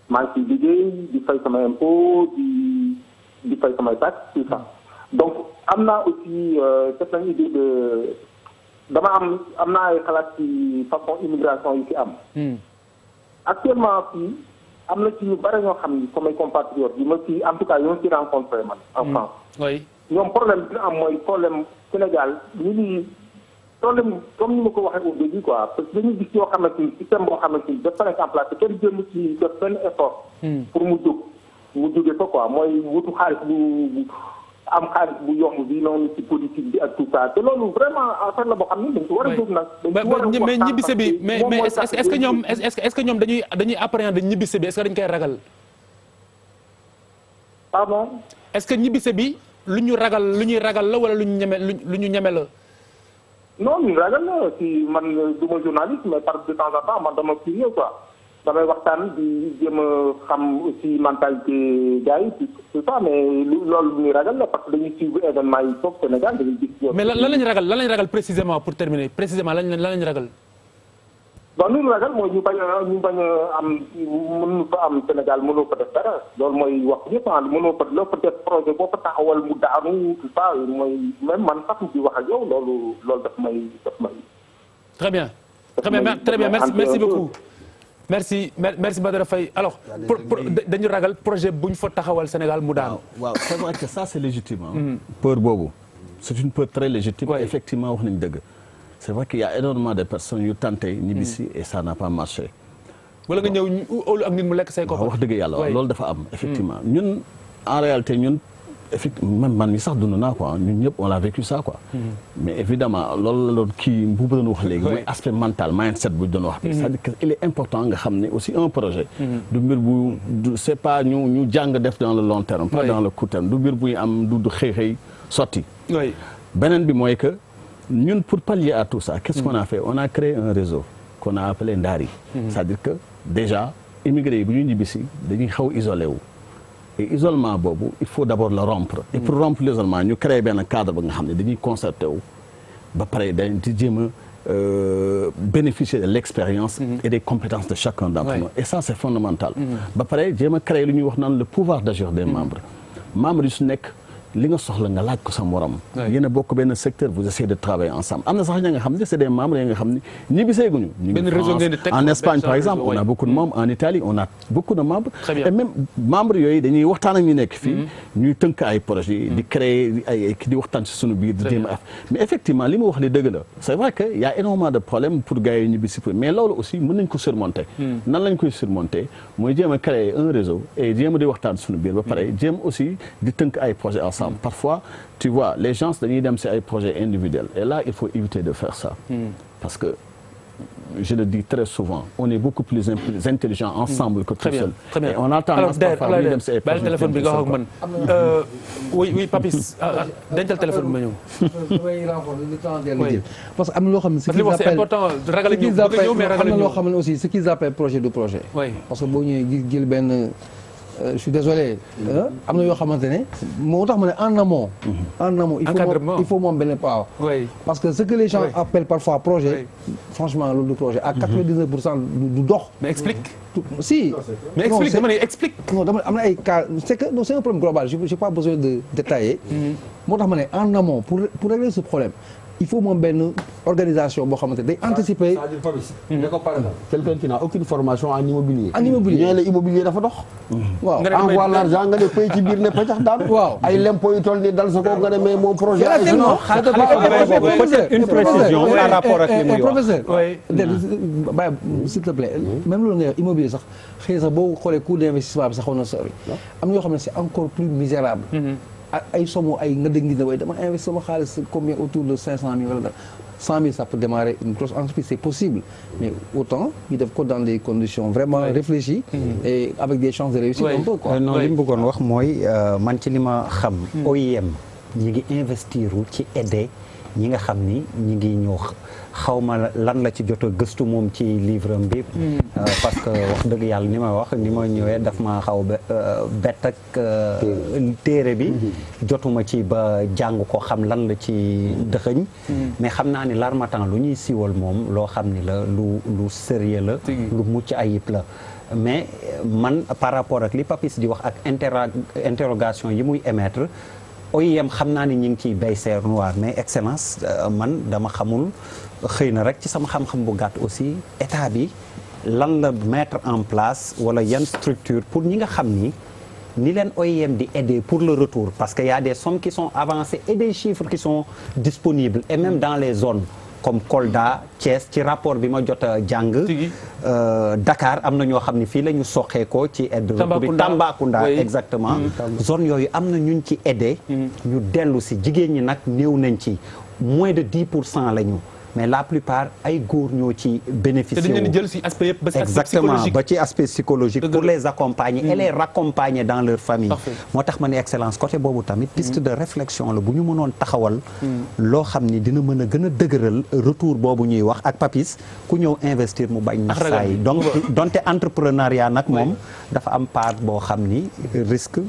Speaker 8: maa ngi ciy liggéey di fay sama impôt di fay samay taxes tout ça donc am naa aussi certaines idées de dama am naa ay xalaat ci façon immigration yi fi am. actuellement fii am na ci ñu bare ñoo xam ni samay compatriotes yi ma ci en tout cas yoo ci rencontré man en France.
Speaker 2: oui
Speaker 8: ñoom problème bi am mooy problème Sénégal ñu ngi problème comme ni ma ko waxee au début quoi parce que dañuy gis yoo xamante ni système boo xamante ni dafa nekk en place kenn jëm ci def benn effort. pour mu jóge fa quoi mooy wutu xaalis bu am xaalis bu yomb bi noonu ci politique bi ak tout ça te loolu vraiment affaire la boo xam ni dañ ci war a jóg nag.
Speaker 2: mais ñibbise bi mais est-ce que ñoom dañuy appréhender ñibbise bi est-ce que dañ koy ragal.
Speaker 8: pardon.
Speaker 2: est-ce que ñibbise bi lu ñuy ragal la wala lu ñu ñeme la.
Speaker 8: non ñu ragal la si man du ma journaliste mais par de temps en temps man dama curieux quoi damay waxtaan di jéem a xam aussi mentalité gars yi tout ça mais loolu lu ñuy ragal la parce que dañuy suivre événement yi foofu Sénégal dañuy gis.
Speaker 2: mais lan lañ ragal précisément pour terminer précisément lan lañ ragal.
Speaker 8: bon lu ñu ragal mooy ñu bañ a am mënu fa am Sénégal mënoo fa def dara loolu mooy wax ñëpp mënoo fa loo fa def projet boo fa taxawal mu daanu tout ça mooy même man sax di wax ak yow loolu daf may.
Speaker 2: très bien merci beaucoup. merci Badara Faye alors pour dañu ragal projet bu ñu fa taxawal Sénégal mu daanu.
Speaker 3: waaw c'est vrai que ça c'est légitime. peur boobu c'est une peur très légitime. effectivement wax nañu dëgg. c'est vrai qu'il y a énormément de personnes yu tenté ñibbisi et ça n'a pas marché.
Speaker 2: wala nga ñëw óolu ak nit mu lekk say koppar.
Speaker 3: wax dëgg yàlla loolu dafa am. effectivement ñun en réalité ñun effectivement man mi sax dund naa quoi ñun ñëpp on a vécu ça quoi. mais évidemment loolu la doon kii bu doon wax léegi. mooy aspect mental mindset bu doon wax. c'est-à-dire que il est important nga xam ne aussi un projet. du mbir bu c'est pas ñu jàng def dans le long terme. pas dans le court terme du mbir buy am du xëy sotti. beneen bi mooy que. ñun pour pallier à tout ça qu'est-ce qu'on a fait on a créé un réseau qu'on a appelé Ndari. c'est-à-dire que déjà immigrés yi bu ñu ñibbisi dañuy xaw isolé wu et isolement boobu il faut d'abord le rompre et pour rompre l'isolement ñu créé benn cadre ba nga xam ne dañuy concerté wu ba pare dañ di jéem a bénéficier de l'expérience et des compétences de chacun d'entre nous et ça c'est fondamental ba pare jéem a créé lu ñuy wax naan le pouvoir d'agir des membres yi su nekk li nga soxla nga laaj ko sa morom. yéen a bokk benn secteur vous essayez de travailler ensemble am na sax ña nga xam ne c'est des membres ya nga xam ne ñibbi seeguñu.
Speaker 2: benn réseau ngeen di teg
Speaker 3: en Espagne par exemple on a beaucoup de membres en Italie on a beaucoup de membres. et même membres yooyu dañuy waxtaan ak ñu nekk fii. ñuy tënk ay projets di créer ay di waxtaan ci sunu biir di jéem a mais effectivement li mu wax li dëgg la c'est vrai que y a énormément de problèmes pour gars yi ñibbi si mais loolu aussi mën nañ ko surmonter. nan lañ koy surmonter mooy jéem a créer un réseau et jéem a di waxtaan sunu biir ba pare jéem aussi di tënk ay projets parfois tu vois les gens dañuy dem ci ay projets individuels et là il faut éviter de faire ça parce que je le dis très souvent on est beaucoup plus intelligent ensemble que tout seul et on a tendance parfois ñu dem ci ay projets
Speaker 2: téléphone bi nga wax ak man oui Papis dencal téléphone bi ma ñëw
Speaker 6: parce que am na loo xam ne ce qu'ils appellent loo xam ne aussi ce qu'ils appellent projet de projet parce que boo ñëwee jël benn je suis désolé am na yoo xamante ne moo tax ma ne en amont il faut moom benn paaw parce que ce que les gens appellent parfois projet franchement loolu du projet à 99% du dox
Speaker 2: mais explique
Speaker 6: si
Speaker 2: mais explique dama ne explique
Speaker 6: non dama am na ay cas c'est que non c'est un problème global j'ai pas besoin de détailler moo tax ma ne en amont pour régler ce problème il faut moom benn organisation boo xamante day anticiper.
Speaker 7: quelqu'un qui n'a aucune formation en immobilier.
Speaker 6: en immobilier
Speaker 7: ñooy la immobilier dafa dox.
Speaker 6: waaw
Speaker 7: envoie l'argent nga ne pay ci biir ne pacax daan. waaw ay lempo yu toll nii dal sa ko nga ne mais mon projet.
Speaker 6: non
Speaker 7: une précision par rapport ak li muy wax.
Speaker 6: professeur bàyyi s'il te plaît même loolu nga wax immobilier sax xëy na sax boo xoolee coût d'investissement bi sax xaw na sori am na yoo xam ne c'est encore plus misérable. ay somme ay nga dégg ne waaye dama investir sama xaalis combien autour de 500 000 wala 100 000 ça peut démarrer une grosse entreprise c'est possible mais autant ñu def ko dans des conditions vraiment réfléchies et avec des chances de réussir un peu quoi.
Speaker 9: non li mu bëggoon wax mooy man ci li ma xam OIM ñi ngi investir ci aider ñi nga xam ni ñi ngi ñëw xawma lan la ci jot a gëstu moom ci livre am bi parce que wax dëgg yàlla ni ma wax ni ma ñëwee daf ma xaw bett ak téere bi jotuma ci ba jàng ko xam lan la ci dëxëñ mais xam naa ni l'harmattan lu ñuy siiwal moom loo xam ni la lu sérieux la lu mucc ayib la mais man par rapport ak li Papis di wax ak interrogation yi muy émettre OIM xam naa ni ñu ngi ciy béy serre noire mais excellence man dama xamul xëy na rek ci sama xam-xam bu gàtt aussi état bi lan la mettre en place wala yan structure pour ñi nga xam ni leen OIM di aider pour le retour parce que y a des sommes qui sont avancées et des chiffres qui sont disponibles et même dans les zones comme Kolda Thiès ci rapport bi ma jot a jàng Dakar am na ñoo xam ne fii la ñu soqeekoo ci aide retour bi Tambacounda exactement zone yooyu am na ñun ci aider ñu dellu si jigéen ñi nag néew nañ ci moins de 10% la ñu mais la plupart ay góor ñoo ci bénéficier
Speaker 2: te dañu leen jël ci aspect yëpp ba ci aspect
Speaker 9: exactement ba ci aspect psychologique pour les accompagner et les raccompagner dans leur famille moo tax ma ne excellence côté boobu tamit piste de réflexion la bu ñu mënoon taxawal loo xam ni dina mën a gën a dëgëral retour boobu ñuy wax ak Papis ku ñëw investir mu bañ nax saa yi donc donte entrepreneuriat nag moom dafa am part boo xam ni risque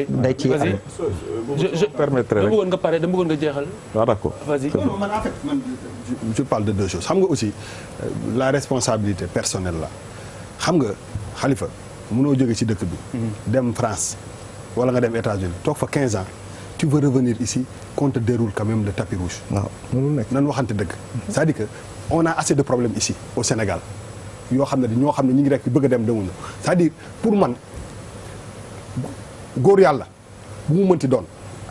Speaker 9: day ci am
Speaker 5: je permettrai
Speaker 2: dama bëggoon nga pare dama bëggoon nga jeexal
Speaker 5: waaw d'accord
Speaker 2: vas-y
Speaker 4: je parle de deux choses xam nga aussi la responsabilité personnelle la xam nga Khalifa mënoo jóge ci dëkk bi dem France wala nga dem États-Unis toog fa 15 ans tu veux revenir ici qu'on te déroule quand même le tapis rouge.
Speaker 5: waaw loolu nekk
Speaker 4: nan waxante dëgg. c'est-à-dire que on a assez de problèmes ici au Sénégal yoo xam ne ñoo xam ne ñu ngi rek bëgg a dem demuñu c'est-à-dire pour man góor yàlla bu mu mënti doon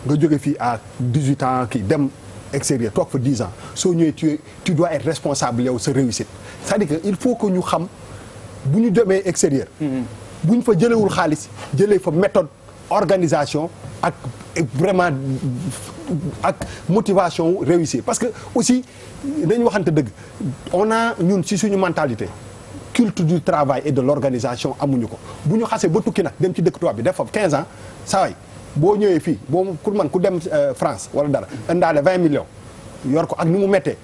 Speaker 4: nga jóge fii à 18 ans kii dem extérieur toog fa 10 ans soo ñëwee tu dois être responsable yow sa réussite c'est-à-dire que il faut que ñu xam bu ñu demee extérieur. bu ñu fa jëlewul xaalis jëlee fa méthode organisation ak vraiment ak motivation réussir parce que aussi dañu waxante dëgg on a ñun ci suñu mentalité culte du travail et de l'organisation amuñu ko bu ñu xasee ba tukki nag dem ci dëkk tubaab bi def fa 15 ans saa waay boo ñëwee fii boo pour man ku dem France wala dara indaale 20 millions yor ko ak ni mu méttee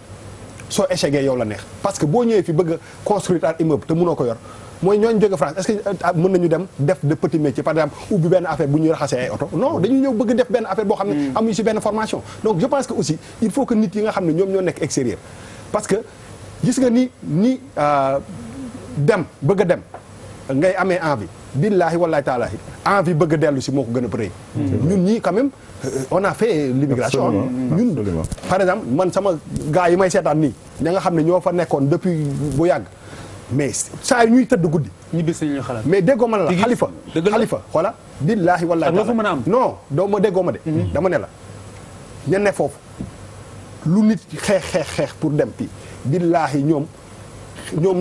Speaker 4: soo échecgee yow la neex parce que boo ñëwee fii bëgg a construire un immeuble te mënoo ko yor mooy ñooñu jóge France est-ce que mën nañu dem def de petits métiers par exemple ubbi benn affaire bu ñuy raxasee ay oto non dañuy ñëw bëgg def benn affaire boo xam ne amuñu ci benn formation donc je pense que aussi il faut que nit yi nga xam ne ñoom ñoo nekk extérieur parce que gis nga ni dem bëgg a dem ngay amee envie billaahi wallaahi taalaahi envie bëgg a dellu si moo ko gën a bëri ñun ñii quand même on a fait l'immigration ñun par exemple man sama gars yi may seetaan nii ña nga xam ne ñoo fa nekkoon depuis bu yàgg mais saa yi ñuy tëdd guddi mais déggoo ma ne la xalifa xoola billaahi wallaahi taala non doo ma déggoo ma de dama ne la ña ne foofu lu nit xeex pour dem fii billaahi ñoom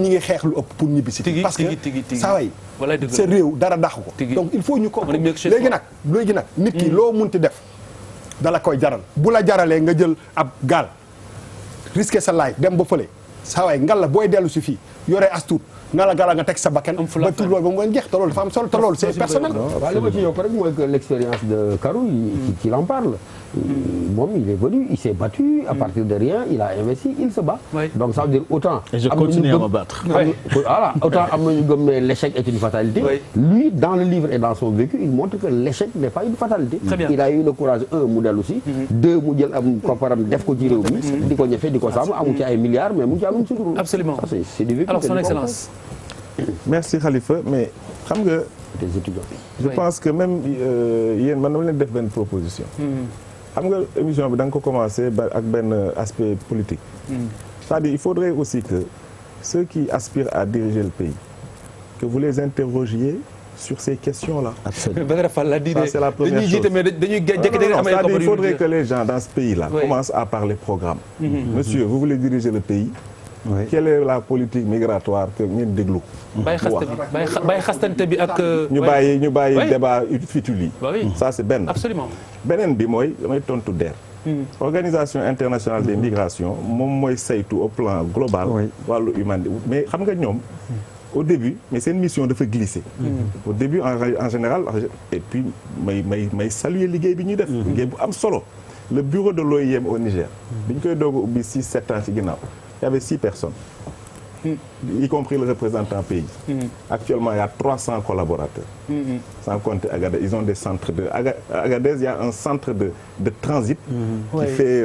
Speaker 4: ñi ngi xeex lu ëpp pour ñibbi si parce que saa way sa réew dara dàq ko donc il faut ñu ko léegi nag nit ki loo munti def dala koy jaral bu la jaralee nga jël ab gaal risqué sa laay dem ba fële saa waay ngal la booy dellu si fii yore as tuut nga la gala nga teg sa bakkan ba tout loolu ba mu jeex te loolu dafa am solo te loolu c'est personnel.
Speaker 7: waaw li ma ci yokk rek mooy que l'expérience de Karou qu'il en parle moom il est venu il s'est battu à partir de rien il a investi il se bat donc ça veut dire autant
Speaker 3: et je continue à me battre
Speaker 7: voilà autant am nañu gëm ne l'échec est une fatalité lui dans le livre et dans son vécu il montre que l'échec n'est pas une fatalité il a eu le courage mu dellu si deux mu jël am kopparam def ko ci réew mi di ko ñefe di ko sàmm amu ci ay milliards mais mu ci am sutur
Speaker 2: absolument
Speaker 7: c'est du vécu.
Speaker 2: Alors son excellence
Speaker 5: merci Khalifa mais xam nga
Speaker 7: des étudiants
Speaker 5: je pense que même yéen man dama leen def benn proposition xam nga émission bi da nga ko commencé ak benn aspect politique c'est-à-dire il faudrait aussi que ceux qui aspirent à diriger le pays que vous les interrogiez sur ces questions-là.
Speaker 2: Absolument.
Speaker 5: Ça, c'est la première chose. C'est-à-dire il faudrait que les gens dans ce pays-là commencent à parler programme. Monsieur, vous voulez diriger le pays. Oui. Quelle est la politique migratoire que ngeen déglu.
Speaker 2: bàyyi xastante bi ak.
Speaker 5: ñu bàyyi débat futile yi. ça c'est benn.
Speaker 2: absolument
Speaker 5: beneen bi mooy damay tontu DER. Organisation internationale des migrations moom mooy saytu au plan global. wàllu humanité mais xam nga ñoom. au début mais seen mission dafa glisser. au début en général et puis may saluer liggéey bi ñuy def. liggéey bu am solo. le bureau de l'OIM au Niger. bi ñu koy doog a ubbi 6-7 ans ci ginnaaw. Il y avait 6 personnes, y compris le représentant pays. Actuellement, il y a 300 collaborateurs, sans compter Agadez. Ils ont des centres de... Agadez, il y a un centre de transit qui fait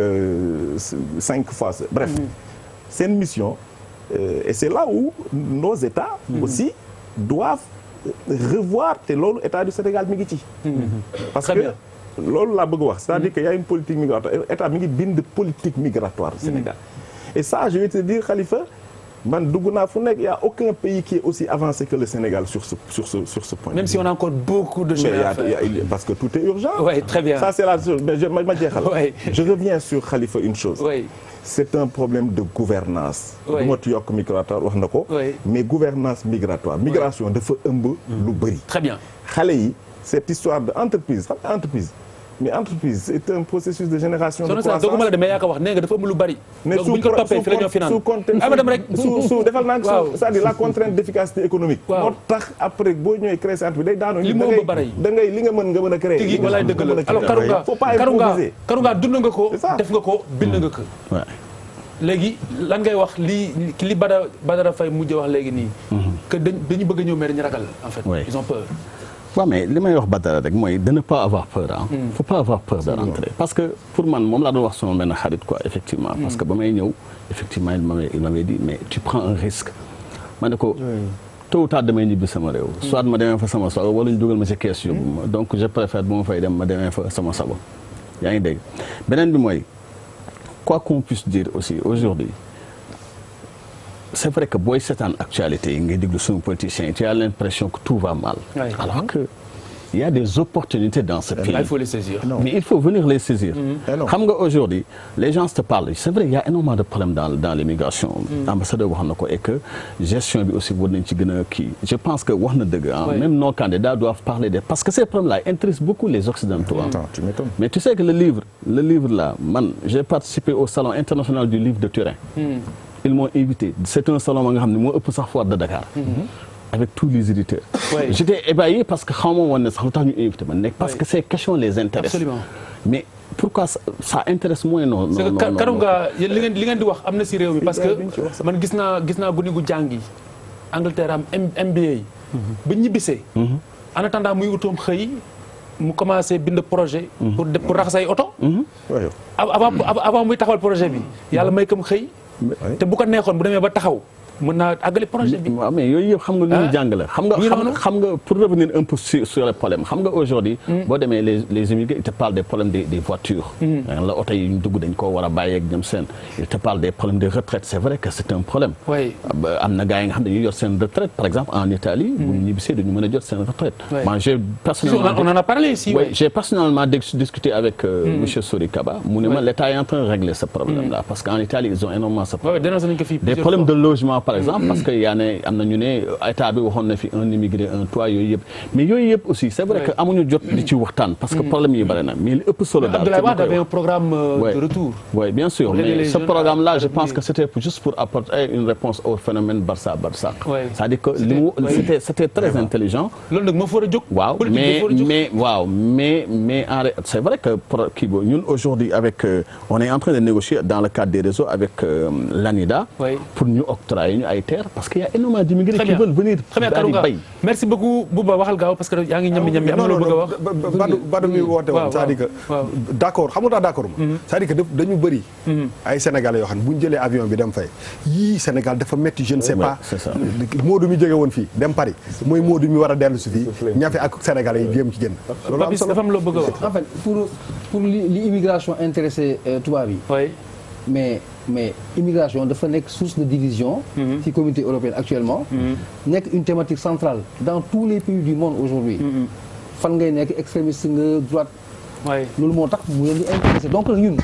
Speaker 5: 5 fois... Bref, c'est une mission. Et c'est là où nos États aussi doivent revoir l'État du Sénégal mi ngi ci. Parce que loolu laa bëgg wax, c'est-à-dire qu'il y a une politique migratoire. État mi ngi bind politique migratoire au Sénégal. Et ça, je vais te dire, Khalifa, man dugg naa fu nekk, il n'y a aucun pays qui est aussi avancé que le Sénégal sur ce point.
Speaker 2: Même si on a encore beaucoup de choses à faire.
Speaker 5: Parce que tout est urgent.
Speaker 2: Oui, très bien.
Speaker 5: Ça, c'est la chose. Je reviens sur Khalifa une chose.
Speaker 2: Oui.
Speaker 5: C'est un problème de gouvernance.
Speaker 2: Oui.
Speaker 5: Du mot yokk migratoire wax na ko. Mais gouvernance migratoire. Migration dafa ëmb lu bëri.
Speaker 2: Très bien.
Speaker 5: Xale yi cette histoire de entreprise xam nga entreprise. mais entreprise c'est un processus de génération de croissance.
Speaker 2: doguma la de mais yaa ko wax nee nga dafa am lu bari. donc bu ñu ko toppee fi la ñoo finance
Speaker 5: su defal naa ko c'est-à-dire la contrainte d'efficacité économique. moo tax après boo ñëwee créer centre bi day daanu.
Speaker 2: li mu ëmb bari
Speaker 5: da ngay li nga mën a créer.
Speaker 2: tigi walaay dëgg la alors Karunga dund nga ko. def nga ko bind nga ko. léegi lan ngay wax li Badara Faye mujj wax léegi nii. que dañu bëgg a ñëw mais dañu ragal en fait. ils ont peur.
Speaker 3: waaw mais li may wax Badara rek mooy de ne pas avoir peur ah. faut pas avoir peur de rentrer parce que pour man moom laa doon wax sama benn xarit quoi effectivement. parce que ba may ñëw effectivement il m'avait dit mais tu prends un risque. ma ne ko tôt ou tard damay ñibbi sama réew. soit ma demee fa sama sago wala ñu dugal ma ci kees yóbbu ma donc je préfère bu ma fay dem ma demee fa sama sago yaa ngi dégg beneen bi mooy quoi qu'on puisse dire aussi aujourd'hui c'est vrai que booy seetaan actualité yi ngay déglu suñu politiciens yi tu as l'impression que tout va mal. Oui. Alors que il y a des opportunités dans ce pays.
Speaker 2: Il faut les saisir.
Speaker 3: Mais il faut venir les saisir. Xam nga aujourd'hui les gens te parlent c'est vrai il y a énormément de problèmes dans l'immigration. Ambassadeur wax na ko et que gestion bi aussi war nañ ci gën a kii. Je pense que wax na dëgg ah. Même nos candidats doivent parler de parce que ces problèmes-là intéressent beaucoup les Occidentaux.
Speaker 5: Tu m'étonnes.
Speaker 3: Mais tu sais que le livre là man j'ai participé au salon international du livre de Turin. Ils m'ont invité c'est un salon nga xam ne moo ëpp sax foire de Dakar. Avec tous les éditeurs. Oui. J'étais ébahi parce que xaw ma woon ne sax lu tax ñu invité ma nekk parce que ces questions les intéressent.
Speaker 2: Absolument.
Speaker 3: Mais pourquoi ça intéresse moins non
Speaker 2: c'est que Karunga li ngeen di wax am na si réew mi parce que man gis naa guni gu jàngi Angleterre am MBA. ba ñibbisee. en attendant muy utoom xëy mu commencé bind projet. pour raxas ay oto. avant muy taxawal projet bi yàlla may kam xëy. te bu ko neexoon bu demee ba taxaw. mën naa àggale projet bi.
Speaker 3: waaw mais yooyu yëpp xam nga lu ñu jàng la. xam nga pour revenir un peu sur les problèmes xam nga aujourd'hui boo demee les immigrés ils te parlent des problèmes des voitures. la oto yi ñu dugg dañ koo war a bàyyi ak ñoom seen. ils te parlent des problèmes de retraite c'est vrai que c'est un problème.
Speaker 2: oui
Speaker 3: am na gars yi nga xam ne dañuy yor seen retraite par exemple en Italie. bu ñu ñibbisee duñu mën a jot seen retraite. moi j'ai personnellement
Speaker 2: on en a parlé ici.
Speaker 3: oui j'ai personnellement discuté avec monsieur Sori Kaba mu ne ma l'État est en train de régler ce problème là parce qu'en Italie ils ont énormément ce problème. des problèmes de logement par exemple parce que yaa ne am na ñu ne état bi waxoon na fi un immigré un toit yooyu yëpp mais yooyu yëpp aussi c'est vrai que amuñu jot di ci waxtaan parce que problème yi bari na mais li ëpp solo daal
Speaker 2: Abdoulaye Wade avait un programme de retour
Speaker 3: oui bien sûr mais ce programme là je pense que c'était juste pour apporter une réponse au phénomène Barça c'est-à-dire que c'était très intelligent
Speaker 2: loolu nag moo fa war a jóg
Speaker 3: waaw mais c'est vrai que kii boobu ñun aujourd'hui avec on est en train de négocier dans le cadre des réseaux avec l'ANIDA pour ñu octroyer ñu ay terres parce qu'il y a énormément d'immigrés qui veulent venir daal di bay.
Speaker 2: Merci beaucoup Bouba waxal gaaw parce que yaa ngi ñam am na loo bëgg a wax.
Speaker 4: Badu mi woote woon c'est-à-dire que d'accord xam nga d'accord ma c'est-à-dire que dañu bëri ay Sénégalais yoo xam ne bu ñu jëlee avion bi dem fay yii Sénégal dafa métti je ne sais pas Modou mi jóge woon fii dem Paris mooy Modou mi war a dellu si fii ñafe ak Sénégalais yi jéem ci génn
Speaker 2: loolu am solo dafa am loo bëgg a wax
Speaker 6: en fait pour li immigration intéressé tubaab yi mais immigration dafa nekk source de division ci communauté européenne actuellement nekk une thématique centrale dans tous les pays du monde aujourd'hui fan ngay nekk extrémiste nga droite loolu moo tax mu leen di intéressé donc ñun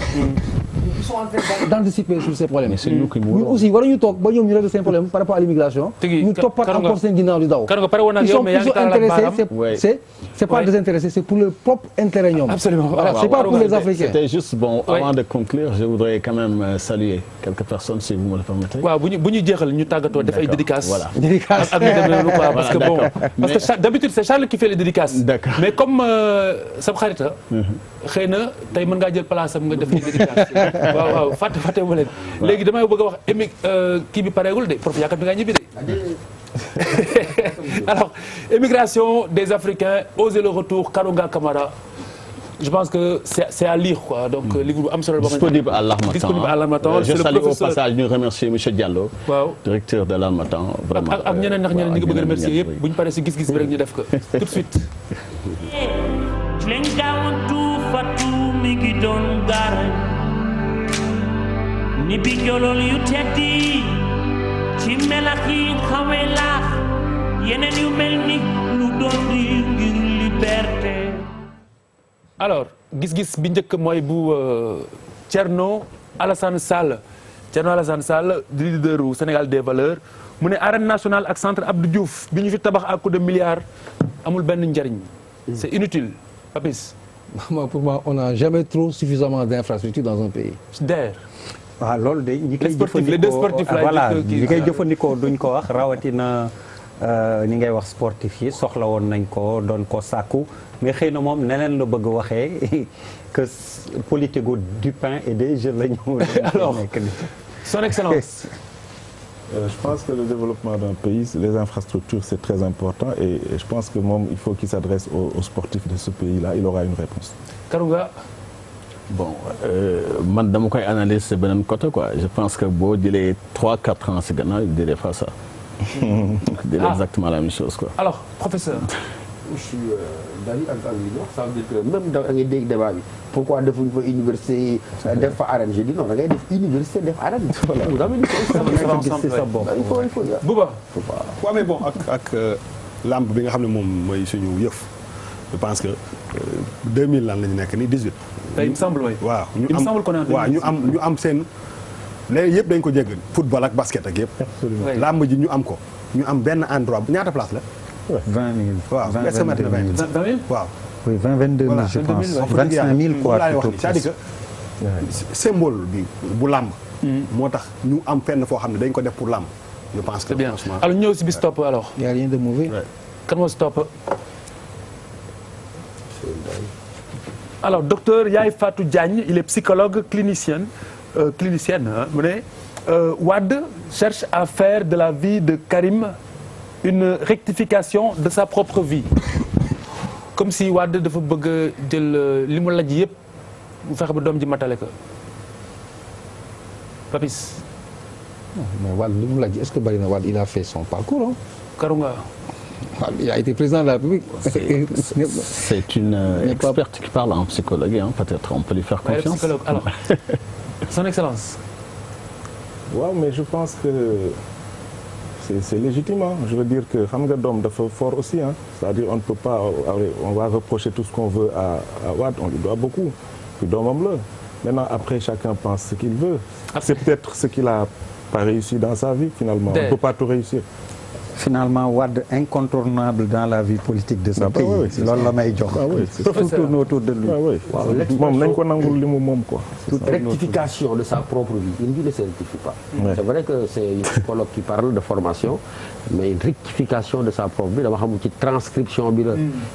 Speaker 6: ils sont en train d'anticiper sur ces problèmes ñun aussi waruñu toog ba ñoom ñu régler seen problème par rapport à l'immigration ñu toppat encore seen ginnaaw di daw ils sont intéressés c'est pas désintéressé c'est pour leur propre intérêt ñoom
Speaker 2: absolument
Speaker 6: voilà c'est pas pour les Africains
Speaker 3: c'était juste bon avant de conclure je voudrais quand même saluer quelques personnes si vous me le permettez
Speaker 2: waaw bu ñu jeexal ñu tàggatoo def ay dédicaces
Speaker 3: voilà
Speaker 2: dédicaces ak ñu demee noonu quoi parce que bon parce que d'habitude c'est Charles qui fait les dédicaces mais comme sab xarita xëy na tey mën ngaa jël place am nga def ñu dédicace waaw fàtte ma leen léegi damay bëgg a wax kii bi pareegul de prof yaakaar bi ngaa ñibbi de alors émigration des Africains oser le retour Karunga Kamara je pense que c'est à lire quoi donc livre bu am solo
Speaker 3: disponible à l'Harmattan je salue au passage ñu remercier monsieur Diallo directeur de l'Harmattan vraiment
Speaker 2: ak ñeneen ndax ñeneen ñi nga bëgg a remercier yëpp bu ñu paree si gis-gis bi rek ñu def ko tout de suite
Speaker 1: mi doon gaara ni bi jolol yu teddi ci melax yi xawe laax yeneen yu mel ni lu doon di ngir liberté.
Speaker 2: Alors gis-gis bi njëkk mooy bu Thierno Alassane Sall di leader u Sénégal des valeurs mu ne arène nationale ak centre Abdou Diouf bi ñu fi tabax à coup de milliards amul benn njariñ c'est inutile Papis.
Speaker 6: Pour moi, on n'a jamais trop suffisamment d'infrastructures dans un pays.
Speaker 2: D'ailleurs.
Speaker 9: waaw loolu de ñi koy
Speaker 2: jëfandikoo
Speaker 9: voilà ñi koy jëfandikoo duñ ko wax rawatina ni ngay wax sportif yi soxla woon nañ ko doon ko sàkku mais xëy na moom neneen la bëgg waxee que politique du pain et des jeux la ñu.
Speaker 2: alors son excellence
Speaker 5: Je pense que le développement d'un pays, les infrastructures, c'est très important et je pense que moom il faut qu'il s'adresse aux sportifs de ce pays-là, il aura une réponse.
Speaker 2: Karouga.
Speaker 3: Bon man dama koy analyser beneen côté quoi je pense que boo jëlee 3-4 ans si gannaaw il dirait pas ça. il dirait exactement la même chose quoi.
Speaker 2: Alors professeur.
Speaker 7: je suis d'avis ak li wax ça veut dire que même da ngay dégg débat bi pourquoi defuñu fa université def fa arène je dis non da ngay def université def arène. voilà vous avez dit c'est ça bon il faut
Speaker 2: Bouba.
Speaker 4: waaw mais bon ak lamb bi nga xam ne moom mooy suñu yëf je pense que 2000 lan la ñu nekk nii 18.
Speaker 2: il me semble oui.
Speaker 4: waaw ñu am seen léegi yëpp dañ ko jéggal football ak basket ak yëpp.
Speaker 5: Absolument.
Speaker 4: lamb ji ñu am ko ñu am benn endroit ñaata place la.
Speaker 9: 20 000.
Speaker 4: waaw est-ce que mat na 20 000 waaw.
Speaker 9: oui 22 000 je pense 25 000 quoi plutôt.
Speaker 4: c'est-à-dire que symbole bi bu lamb. moo tax ñu am fenn foo xam ne dañ ko def pour lamb. je pense que
Speaker 2: c'est bien
Speaker 4: franchement.
Speaker 2: alors ñëw si bis topp alors.
Speaker 6: Il y a rien de mauvais.
Speaker 2: kan moo si topp. alors docteur Yaye Fatou Diagne il est psychologue clinicienne mu ne Wade cherche à faire de la vie de Karim une rectification de sa propre vie comme si Wade dafa bëgg a jël li mu laj yëpp mu fexe ba doom ji matale ko Papis.
Speaker 6: mais Wade li mu laj est-ce que bari na Wade il a fait son parcours
Speaker 2: Karouga.
Speaker 6: Il a été président de la République.
Speaker 3: C'est une experte qui parle en psychologie, hein, peut-être on peut lui faire confiance.
Speaker 2: Psychologue. Alors, son excellence.
Speaker 5: waaw mais je pense que c'est légitime hein. Je veux dire que xam nga doom dafa fort aussi hein. C'est-à-dire on ne peut pas on va reprocher tout ce qu'on veut à Wade on lui doit beaucoup puis doomam la maintenant après chacun pense ce qu'il veut. C'est peut-être ce qu'il a pas réussi dans sa vie finalement. On ne peut pas tout réussir.
Speaker 9: Finalement Wade incontournable dans la vie politique de ce pays. loolu la may jox. tout tourne autour de lui.
Speaker 5: moom nañ ko nangul li mu moom quoi.
Speaker 7: toute rectification de sa propre vie une vie ne se rectifie pas. C'est vrai que c'est une psychologue qui parle de formation mais une rectification de sa propre vie dama xamul ci transcription bi la.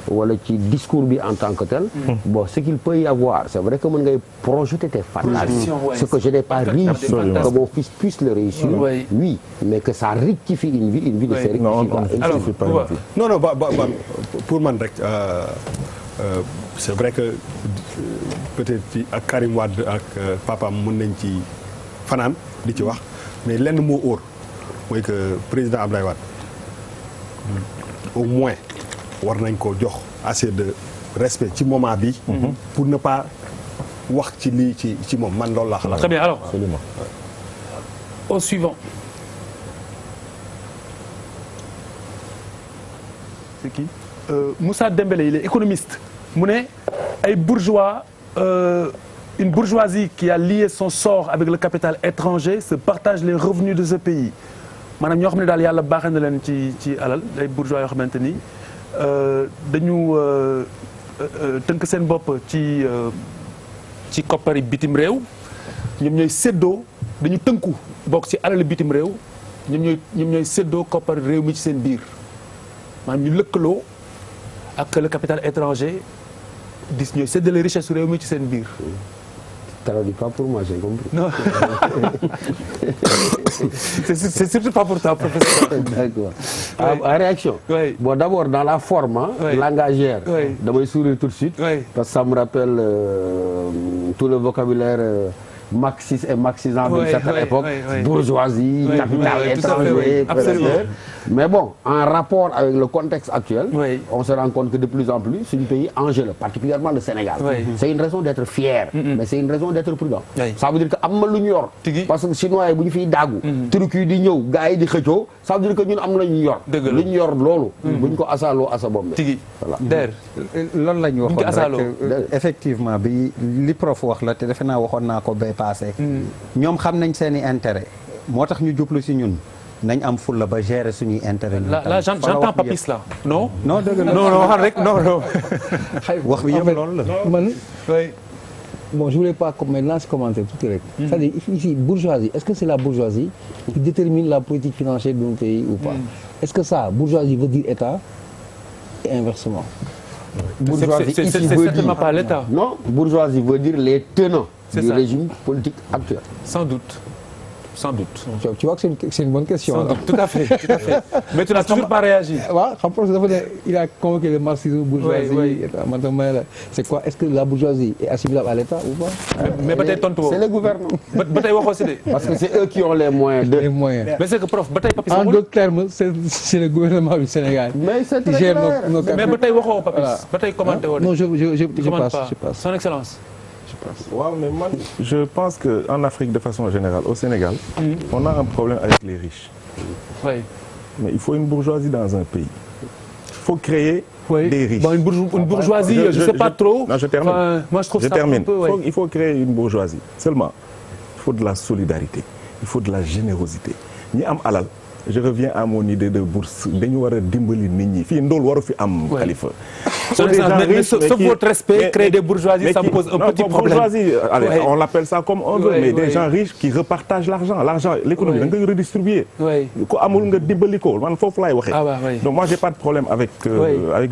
Speaker 7: wala ci discours bi en tant que tel. bon ce qu'il peut y avoir c'est vrai que mën ngay projeter tes fantasmes. ce que je n'ai pas réussi que mon fils puisse le réussir. oui mais que ça rectifie une vie ne se rectifie pas.
Speaker 4: non pour man rek c'est vrai que peut-être ci ak Karim Wade ak papaam mën nañ ci fanaan di ci wax mais lenn moo óor mooy que président Abdoulaye Wade au moins war nañ ko jox assez de respect ci moment bi pour ne pas wax ci lii ci moom man loolu laa xalaat.
Speaker 2: Très bien alors
Speaker 5: Absolument.
Speaker 2: au suivant. C'est qui Moussa Dembélé il est économiste mu ne ay bourgeois une bourgeoisie qui a lié son sort avec le capital étranger se partage les revenus de ce pays maanaam ñoo xam ne daal yàlla baaxee na leen ci alal ay bourgeois yoo xamante ni dañu tënk seen bopp ci koppari bitim réew ñoom ñooy séddoo dañu tënku bokk ci alal bitim réew ñoom ñooy séddoo koppari réew mi ci seen biir maanaam ñu lëkkaloo ak le capital étranger dis ñooy séddale richesse réew mi ci seen biir.
Speaker 7: traduis pas pour moi j'ai compris.
Speaker 2: non c'est surtout pas pour toi professeur.
Speaker 7: D'accord. En réaction.
Speaker 2: Oui.
Speaker 7: Bon d'abord dans la forme langagière. damay sourire tout de suite. parce que ça me rappelle tout le vocabulaire. marxiste et marxisant d'une certaine époque, bourgeoisie, capital étranger, mais bon, en rapport avec le contexte actuel, on se rend compte que de plus en plus, c'est un pays enjeu, particulièrement le Sénégal. C'est une raison d'être fier, mais c'est une raison d'être prudent. Ça veut dire que am na lu ñu yor, parce que chinois yi bu ñu fiy daagu, turc yi di ñëw, gars yi di xëccoo, ça veut dire que ñun am na lu ñu yor. lu ñu yor loolu. bu ñu ko asaaloo asa bombe.
Speaker 9: voilà loolu la ñu waxoon rek effectivement bi li prof wax la te defe naa waxoon naa ko bay passé. ñoom xam nañ seen i intérêt moo tax ñu jublu si ñun nañ am fulla ba gérer suñuy intérêt.
Speaker 2: là j'entends Papis là non.
Speaker 9: non dëgg la
Speaker 2: non waxal rek non.
Speaker 9: wax bi yëpp loolu la.
Speaker 6: man bon je voulais pas maintenant se commenter tout rek. c'est-à-dire ici bourgeoisie est-ce que c'est la bourgeoisie qui détermine la politique financière d'un pays ou pas. Est-ce que ça bourgeoisie veut dire État et inversement.
Speaker 7: bourgeoisie
Speaker 2: c'est certainement pas l'État.
Speaker 7: Non, bourgeoisie veut dire les tenants du régime politique actuel.
Speaker 2: Sans doute. sans doute.
Speaker 6: Tu vois que c'est une bonne question.
Speaker 2: Sans doute, tout à fait. Mais tu n'as toujours pas réagi.
Speaker 6: waaw xam nga dafa ne il a convoqué le marxisme bourgeoisie. C'est quoi? Est-ce que la bourgeoisie est assimilable à l'État ou pas?
Speaker 2: Mais ba tey tontu woo.
Speaker 7: C'est le gouvernement.
Speaker 2: ba tey waxoo si de.
Speaker 7: Parce que c'est eux qui ont les moyens de.
Speaker 6: Les moyens.
Speaker 2: Mais c'est que prof ba tey Papis.
Speaker 6: En d'autres termes, c'est le gouvernement du Sénégal.
Speaker 7: Mais c'est
Speaker 6: qui
Speaker 7: très
Speaker 6: gère
Speaker 7: clair.
Speaker 2: Mais ba tey waxoo Papis. Ba tey commenté woo.
Speaker 6: Non, je passe.
Speaker 2: Son Excellence.
Speaker 5: waaw mais man je pense que en Afrique de façon générale au Sénégal. On a un problème avec les riches.
Speaker 2: Oui.
Speaker 5: Mais il faut une bourgeoisie dans un pays. Il faut créer des riches.
Speaker 2: Bon, une bourgeoisie, je ne sais pas trop.
Speaker 5: Non, je termine.
Speaker 2: Enfin, moi, je trouve ça un peu...
Speaker 5: Il faut créer une bourgeoisie. Seulement, il faut de la solidarité. Il faut de la générosité. ñi am alal. Je reviens à mon idée de bourse dañu war a dimbali nit ñi fii ndóol waru fi am. Khalifa.
Speaker 2: Sauf votre respect, créer des bourgeoisies, ça me pose un petit problème.
Speaker 5: Bourgeoisie, allez, on l'appelle ça comme on veut, mais des gens riches qui repartagent l'argent. L'argent, l'économie, da nga koy redistribuer. Ko amul nga dimbali ko man foofu laay waxee. Donc moi j'ai pas de problème avec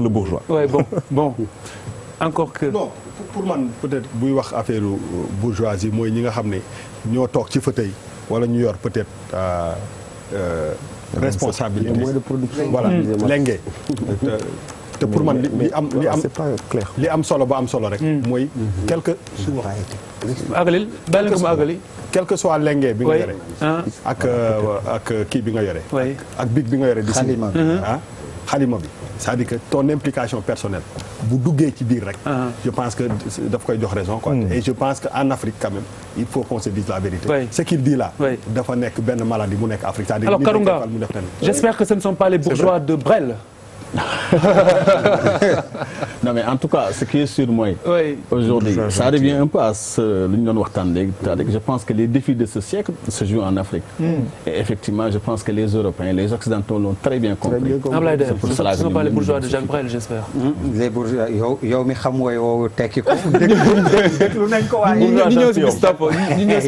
Speaker 5: le bourgeois.
Speaker 2: Bon. Encore que.
Speaker 4: Non, pour man peut-être buy wax affaire bourgeoisie mooy ñi nga xam ne ñoo toog ci fauteuil wala ñu yor peut-être. Responsabilité
Speaker 7: moyens de production.
Speaker 4: Voilà lenge te pour man li am
Speaker 5: c'est pas clair.
Speaker 4: li am solo ba am solo rek mooy quelque
Speaker 2: agalil bàyyi ko mu agali
Speaker 4: quel que soit lenge bi nga yore ak kii bi nga yore ak big bi nga yore di xalima bi c'est-à-dire que ton implication personnelle bu duggee ci biir rek je pense que daf koy jox raison quoi et je pense que en Afrique quand même il faut qu'on se dise la vérité ce qu'il dit là dafa nekk benn maladie mu nekk Afrique c'est-à-dire
Speaker 2: alors Karunga j'espère que ce ne sont pas les bourgeois de Brel.
Speaker 3: Non mais en tout cas ce qui est sûr mooy aujourd'hui ça revient un peu à ce lu ñu doon waxtaan léegi je pense que les défis de ce siècle se jouent en Afrique et effectivement je pense que les Européens les Occidentaux l'ont très bien compris.
Speaker 2: C'est pour cela que ce ne sont pas les bourgeois de Jacques Brel j'espère.
Speaker 9: Les bourgeois yow mi xam wooy woowu tekki ko déglu nañ ko waaye
Speaker 2: ñu ñëw si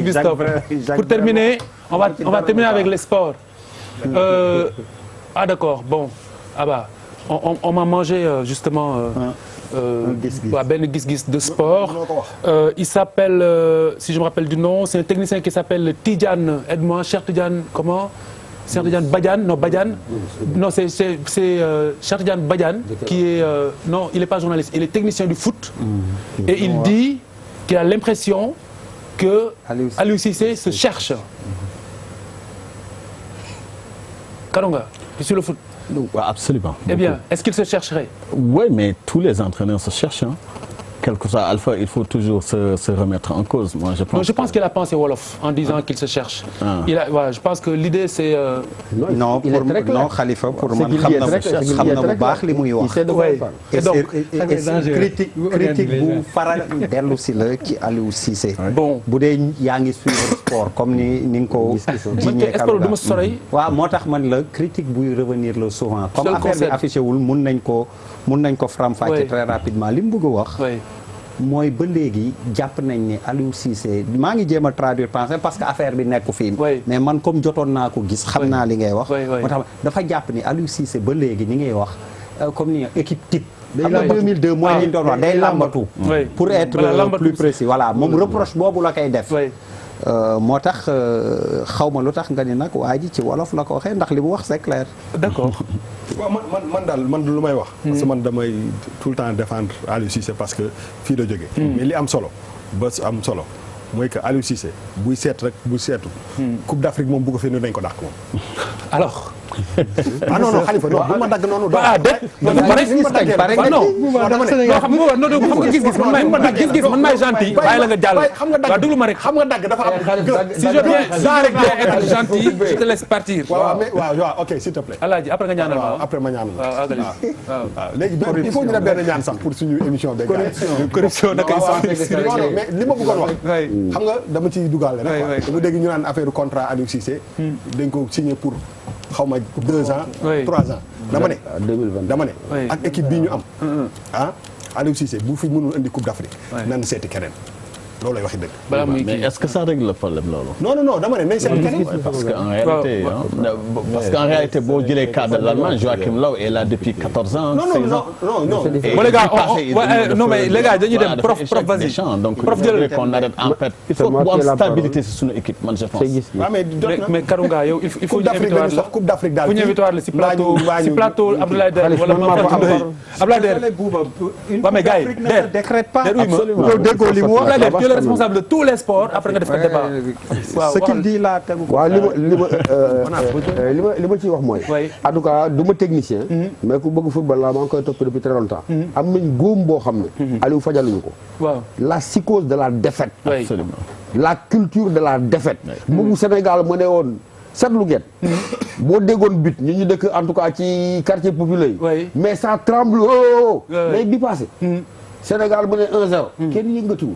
Speaker 2: bis topp pour terminer on va terminer avec les sports d'accord bon Abba on m'a mangé justement benn gis-gis de sport il s'appelle si je me rappelle du nom c'est un technicien qui s'appelle Tidiane aide-moi Cheikh Tidiane comment Cheikh Tidiane Badiane non c'est Cheikh Tidiane Badiane qui est non il est pas journaliste il est technicien du foot et il dit qu'il a l'impression que Aliou Cissé se cherche Karunga sur le foot.
Speaker 3: Ouais, absolument.
Speaker 2: Eh bien, est-ce qu'il se chercherait?
Speaker 3: Oui, mais tous les entraîneurs se cherchent. Quel que soit Alpha, il faut toujours se remettre en cause. Moi,
Speaker 2: je pense qu'il a pensé wolof en disant qu'il se cherche. Je pense que l'idée c'est.
Speaker 9: Non Khalifa pour man xam na bu baax li muy wax.
Speaker 2: Et donc
Speaker 9: critique bu faral dellu si la ci Aliou Cissé. Bon bu dee yaa ngi suivre sport comme ni nga ko. jiñee Karunga waaw moo tax man la critique buy revenir la souvent. comme affaire bi affiché wul mun nañ ko faram-fàcce très rapidement li mu bëgg a wax. mooy ba léegi jàpp nañ ne Aliou Cissé maa ngi jéem a traduire français parce que affaire bi nekku fii mais man comme jotoon naa ko gis xam naa li ngay wax moo tax dafa jàpp ni Aliou Cissé ba léegi ni ngay wax comme ni équipe type xam nga 2002 mooy li ñu doon wax day làmbatu pour être plus précis voilà moom reproche boobu la koy def moo tax xawma lu tax nga ni nag waa ji ci wolof la ko waxee ndax li mu wax c'est clair.
Speaker 2: D'accord.
Speaker 4: waaw man daal man lu may wax. parce que man damay tout le temps défendre Aliou Cissé parce que fii la jógee. mais li am solo ba am solo mooy que Aliou Cissé buy seet rek bu seetu. Coupe d'Afrique moom bu ko fee dañ ko dàq moom.
Speaker 2: alors.
Speaker 4: ah non Khalifa non bu ma dagg noonu.
Speaker 2: ah déet pare nga non xam nga gis-gis man maay gentil bàyyi la nga jàll.
Speaker 4: xam nga dagg
Speaker 2: waaw déglu ma rek
Speaker 4: xam nga dagg dafa am.
Speaker 2: si je viens être gentil je te laisse partir.
Speaker 4: waaw ok s'il te plaît.
Speaker 2: Alaaji après nga ñaanal ma
Speaker 4: après ma ñaanal
Speaker 2: waaw àggali.
Speaker 4: waaw léegi il faut ñu def benn ñaan sax pour suñu émission beeg.
Speaker 2: correction naka
Speaker 4: mais li ma bëggoon wax. xam nga dama ciy dugaale rek. dama dégg ñu naan affaire contrat Aliou Cissé. dañ ko signé pour. xaw ma 2 ans 3 ans dama ne ak équipe bii ñu am Aliou Cissé bu fi mënul indi Coupe d'Afrique nan seeti keneen loolu lay waxi dëgg.
Speaker 3: mais est-ce que ça règle le problème loolu.
Speaker 4: non dama ne nañ seetlu keneen.
Speaker 3: parce qu'en réalité boo jëlee cas de l'Allemagne Joachim Löw est là depuis 14 ans.
Speaker 4: non.
Speaker 6: bon les gars non mais les gars dañuy dem prof vas-y.
Speaker 3: donc il faudrait qu'on arrête en fait. il faut que bu am stabilité ci suñu équipe man je pense.
Speaker 2: mais Karunga yow il faut
Speaker 4: Coupe d'Afrique daal
Speaker 2: ñu invité la si plateau Abdoulaye Der wala Abdoulaye Der. waaw mais gars yi Der
Speaker 9: décrète pas.
Speaker 2: yow déggoo li mu wax Abdoulaye Der tu es le responsable de tous les sports après nga def ko débat.
Speaker 9: waaw ce qu'il dit là tegu ko.
Speaker 7: waaw li ma ciy wax mooy. en tout cas du ma technicien. mais ku bëgg football la maa ngi koy topp depuis très longtemps. am nañ góom boo xam ne. Aliou fajaluñu ko.
Speaker 2: waaw
Speaker 7: la psychose de la défaite.
Speaker 3: absolument
Speaker 7: la culture de la défaite. bu Sénégal mu ne woon seetlu ngeen. boo déggoon but ñu dëkk en tout cas ci quartier populaire yi. mais ça tremble mais bi passé. Sénégal mu ne 1-0. kenn yëngatuwul.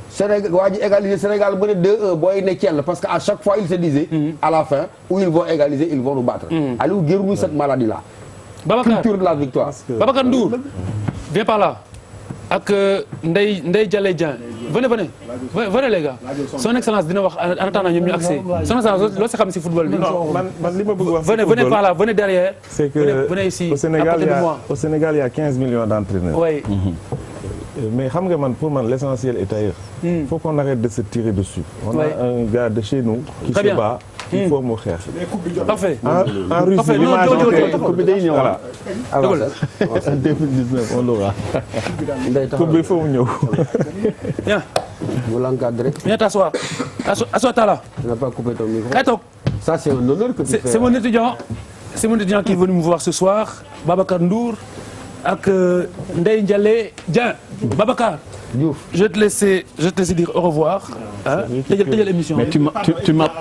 Speaker 7: Sénégal waa ji égaliser Sénégal mu ne 2-1 booy ne Thiel parce que à chaque fois il se disait. à la fin où ils vont égaliser ils vont nous battre. Aliou guérir cette maladie là.
Speaker 2: Babacar
Speaker 7: culture de la victoire.
Speaker 2: Babacar Ndour viens par là ak Ndeye Dialé Dieng venez les gars son excellence dina wax en attendant ñoom ñu accès son excellence loo si xam si football bi.
Speaker 5: non man li ma bëgg wax.
Speaker 2: venez par là venez derrière.
Speaker 5: c'est que
Speaker 2: venez ici
Speaker 5: au Sénégal il y a 15 millions d'entraîneurs.
Speaker 2: oui.
Speaker 5: mais xam nga pour man l'essentiel est ailleurs. Il faut qu'on arrête de se tirer dessus. On a un gars de chez nous qui se bat. Il faut mu xeex.
Speaker 2: Parfait.
Speaker 5: En Russie
Speaker 3: coupe bi day ñëw voilà.
Speaker 7: alors
Speaker 3: 2019 on l'aura.
Speaker 5: coupe bi foo mu ñëw.
Speaker 2: Viens.
Speaker 7: Vous l'encadrez.
Speaker 2: Viens t'asseoir. Assois-toi là.
Speaker 7: Tu n'as pas coupé ton micro.
Speaker 2: Kay toog.
Speaker 7: Ça c'est un honneur que tu fais.
Speaker 2: C'est mon étudiant qui est venu me voir ce soir. Babacar Ndour ak Ndeye Dialé Dieng. Babacar.
Speaker 7: Diouf.
Speaker 2: Je vais te laisser dire au revoir. Tëjal émission.
Speaker 3: Mais tu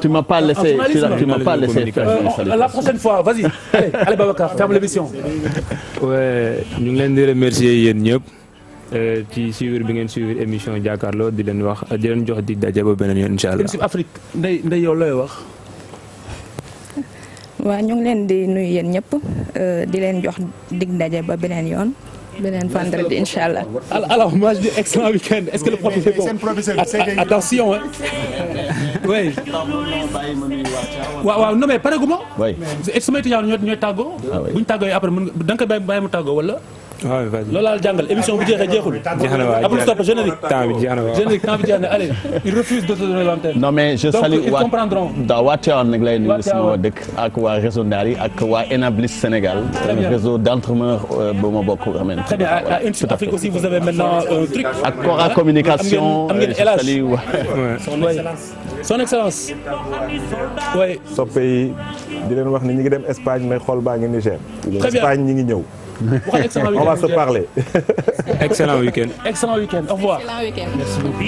Speaker 3: m'as pas laissé faire.
Speaker 2: La prochaine fois, vas-y. Allez Babacar, ferme l'émission.
Speaker 10: Ouais, ñu ngi leen di remercier yéen ñëpp ci suivre bi ngeen suivre émission Jakaarlo di leen jox dig daje ba beneen yoon incha allah.
Speaker 2: Afrique Ndeye yow looy wax.
Speaker 11: waaw ñu ngi leen di nuyu yéen ñëpp di leen jox dig daje ba beneen yoon. beneen vendredi incha allah.
Speaker 2: Alors moi je dis excellent week-end. Est-ce que le professeur est bon? Attention hein. Oui. waaw non mais pare gu ma.
Speaker 3: oui.
Speaker 2: sama étudiant ñooy tàggoo. bu ñu tàggoo après mën da nga koy bàyyi mu tàggoo wala.
Speaker 10: waaw vas-y
Speaker 2: loolu laa jàngal émission bu jeexee jeexul.
Speaker 10: jeex na waaw
Speaker 2: après stop générique.
Speaker 10: temps bi jeex na waaw
Speaker 2: générique temps bi jeex na allez. ils refusent de te donner l'antenne.
Speaker 3: non mais je salue
Speaker 2: donc ils comprendront.
Speaker 3: waa Tivaouane nag lay nuyu sama dëkk ak waa réseau Ndari ak waa Enablis Sénégal. réseau d'entrepreneurs bu ma bokk amee.
Speaker 2: très bien à Insud Afrique aussi vous avez maintenant un truc.
Speaker 3: ak Cora communication.
Speaker 2: am ngeen
Speaker 3: je salue
Speaker 2: son excellence. oui.
Speaker 5: soppe yi di leen wax ni ñu ngi dem Espagne mais xool baa ngi Niger.
Speaker 2: très bien
Speaker 5: Espagne ñi ngi ñëw. On va se parler.
Speaker 10: Excellent week-end.
Speaker 2: Excellent week-end. Au revoir.
Speaker 11: Excellent week-end.
Speaker 1: Merci beaucoup.